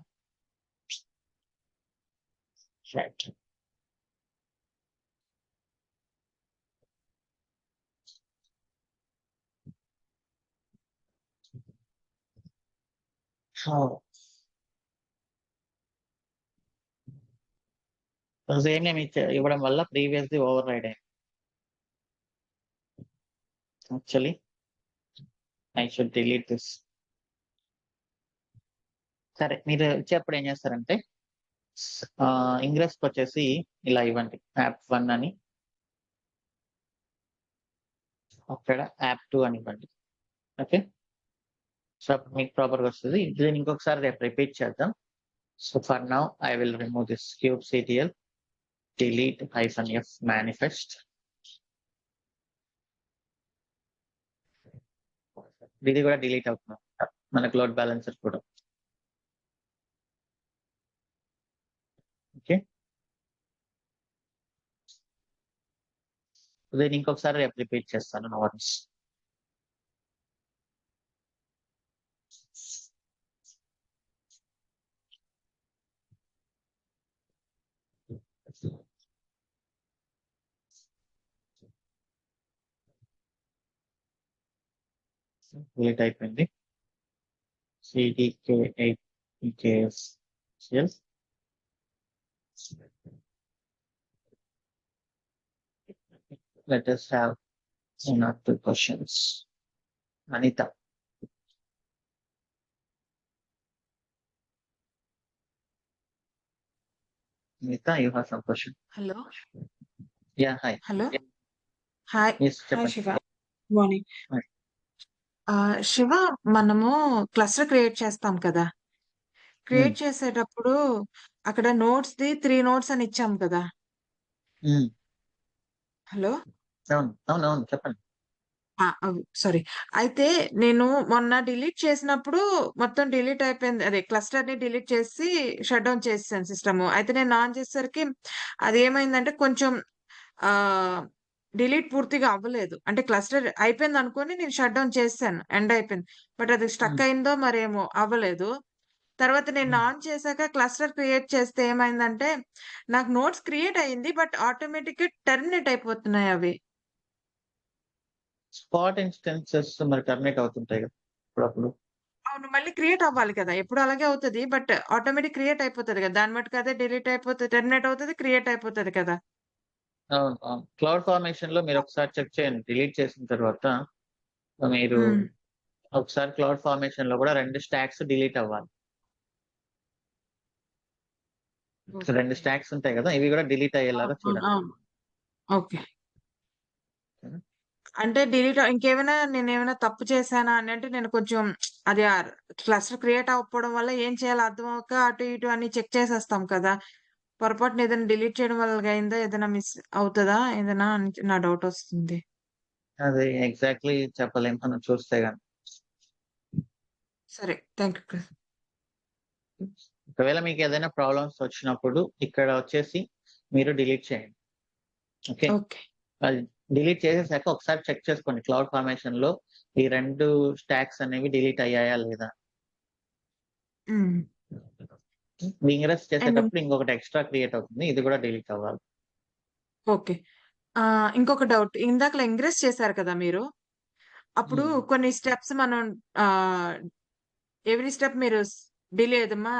Right. Same name ఇవ్వడం వల్ల ప్రీవియస్ది ఓవర్ రైడ్ అయింది. Actually I should delete this. సరే, మీరు ఇచ్చేప్పుడు ఏం చేస్తారంటే ఇంగ్రెస్కి వచ్చేసి ఇలా ఇవ్వండి, యాప్ 1 అని, అక్కడ యాప్ 2 అని ఇవ్వండి. ఓకే, సో అప్పుడు మీకు ప్రాపర్గా వస్తుంది. దీన్ని ఇంకొకసారి రేపు రిపీట్ చేద్దాం. So for now I will remove this kubectl, delete -f manifest. ఇది కూడా డిలీట్ అవుతుంది మనకు లోడ్ బ్యాలెన్సర్ కూడా. ఓకే, దీన్ని ఇంకొకసారి రేపు రిపీట్ చేస్తాను. No worries. డిలీట్ అయిపోయింది. cdk8 EKSL. Let us have one or two questions. Anita. Anita, you have some question. Hello Yeah, hi. Hello hi Yes, hi చెప్పండి. శివ, మార్నింగ్. Hi. శివ, మనము cluster create చేస్తాం కదా, create చేసేటప్పుడు అక్కడ notes the 3 notes అని ఇచ్చాం కదా. హలో, అవును, చెప్పండి. సారీ. అయితే నేను మొన్న డిలీట్ చేసినప్పుడు మొత్తం డిలీట్ అయిపోయింది. అదే క్లస్టర్ ని డిలీట్ చేసి షట్ డౌన్ చేసాను సిస్టమ్. అయితే నేను ఆన్ చేసేసరికి అది ఏమైందంటే కొంచెం ఆ డిలీట్ పూర్తిగా అవ్వలేదు. అంటే క్లస్టర్ అయిపోయింది అనుకోని నేను షట్ డౌన్ చేశాను, ఎండ్ అయిపోయింది. బట్ అది స్టక్ అయిందో మరేమో అవ్వలేదు. తర్వాత నేను ఆన్ చేశాక క్లస్టర్ క్రియేట్ చేస్తే ఏమైందంటే నాకు నోట్స్ క్రియేట్ అయింది, బట్ ఆటోమేటిక్ గా టర్మినేట్ అయిపోతున్నాయి అవి. స్పాట్ ఇన్స్టెన్సెస్ మరి టర్మినేట్ అవుతుంటాయి కదా అప్పుడప్పుడు. అవును, మళ్ళీ క్రియేట్ అవ్వాలి కదా. ఎప్పుడు అలాగే అవుతది, బట్ ఆటోమేటిక్ క్రియేట్ అయిపోతది కదా. దాని మట్టుకు అదే డిలీట్ అయిపోతది, టర్మినేట్ అవుతది, క్రియేట్ అయిపోతది కదా. అవును. క్లౌడ్ ఫార్మేషన్ లో మీరు ఒకసారి చెక్ చేయండి. డిలీట్ చేసిన తర్వాత మీరు ఒకసారి క్లౌడ్ ఫార్మేషన్ లో కూడా 2 స్టాక్స్ డిలీట్ అవ్వాలి. 2 స్టాక్స్ ఉంటాయి కదా, ఇవి కూడా డిలీట్ అయ్యేలాగా చూడండి. ఓకే. అంటే డిలీట్ ఇంకేమైనా నేనేమైనా తప్పు చేశానా అని, అంటే నేను కొంచెం అది క్లస్టర్ క్రియేట్ అవ్వకపోవడం వల్ల ఏం చేయాలో అర్థం అవ్వక అటు ఇటు అన్ని చెక్ చేసేస్తాం కదా. పొరపాటున ఏదైనా డిలీట్ చేయడం వల్ల అయిందా, ఏదైనా మిస్ అవుతుందా ఏదైనా అని నా డౌట్ వస్తుంది. అది ఎగ్జాక్ట్లీ చెప్పలేం మనం చూస్తే గానీ. సరే, థ్యాంక్ యూ. ఒకవేళ మీకు ఏదైనా ప్రాబ్లమ్స్ వచ్చినప్పుడు ఇక్కడ వచ్చేసి మీరు డిలీట్ చేయండి. Okay, okay. అది డిలీట్ చేసేసాక ఒకసారి చెక్ చేసుకోండి క్లౌడ్ ఫార్మేషన్ లో ఈ 2 స్టాక్స్ అనేవి డిలీట్ అయ్యాయా లేదా. ఇంగ్రెస్ చేసేటప్పుడు ఇంకొకటి ఎక్స్ట్రా క్రియేట్ అవుతుంది, ఇది కూడా డిలీట్ అవ్వాలి. ఓకే. ఇంకొక డౌట్. ఇందాకలా ఇంగ్రెస్ చేశారు కదా మీరు. అప్పుడు కొన్ని స్టెప్స్ మనం ఎవ్రీ స్టెప్ మీరు డిలే ఏదమ్మా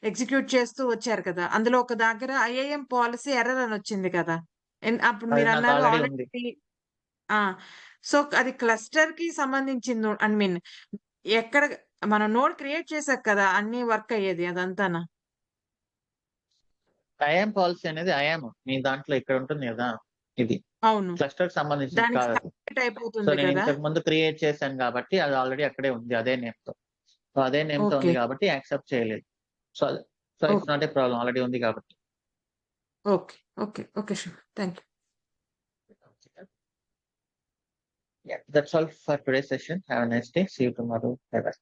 ఎగ్జిక్యూట్ చేస్తూ వచ్చారు కదా. అందులో ఒక దగ్గర ఐఐఎం పాలసీ ఎర్రర్ అని వచ్చింది కదా. అప్పుడు అది మీరు నాకు అన్నారు already ఉంది. ఆల్రెడీ. సో అది క్లస్టర్ కి సంబంధించింది. ఐ మీన్ ఎక్కడ మనం నోడ్ క్రియేట్ చేసాక కదా అన్ని వర్క్ అయ్యేది అదంతానా. ఐఎమ్ పాలసీ అనేది ఐఎమ్ మీ దాంట్లో ఇక్కడ ఉంటుంది కదా, ఇది అవును, క్లస్టర్ సంబంధించింది దానికి కాదు. సపరేట్ సో అయిపోతుంది నేను కదా. ఇంతకు ముందు క్రియేట్ చేశాను కాబట్టి అది ఆల్రెడీ అక్కడే ఉంది అదే నేమ్ తో. సో అదే నేమ్ తో ఓకే. ఉంది కాబట్టి యాక్సెప్ట్ చేయలేదు. So it's not a problem, already ఉంది కాబట్టి. Okay. Okay. Okay, sure. Thank you. Yeah, that's all for today's session. Have a nice day. See you tomorrow. Bye bye.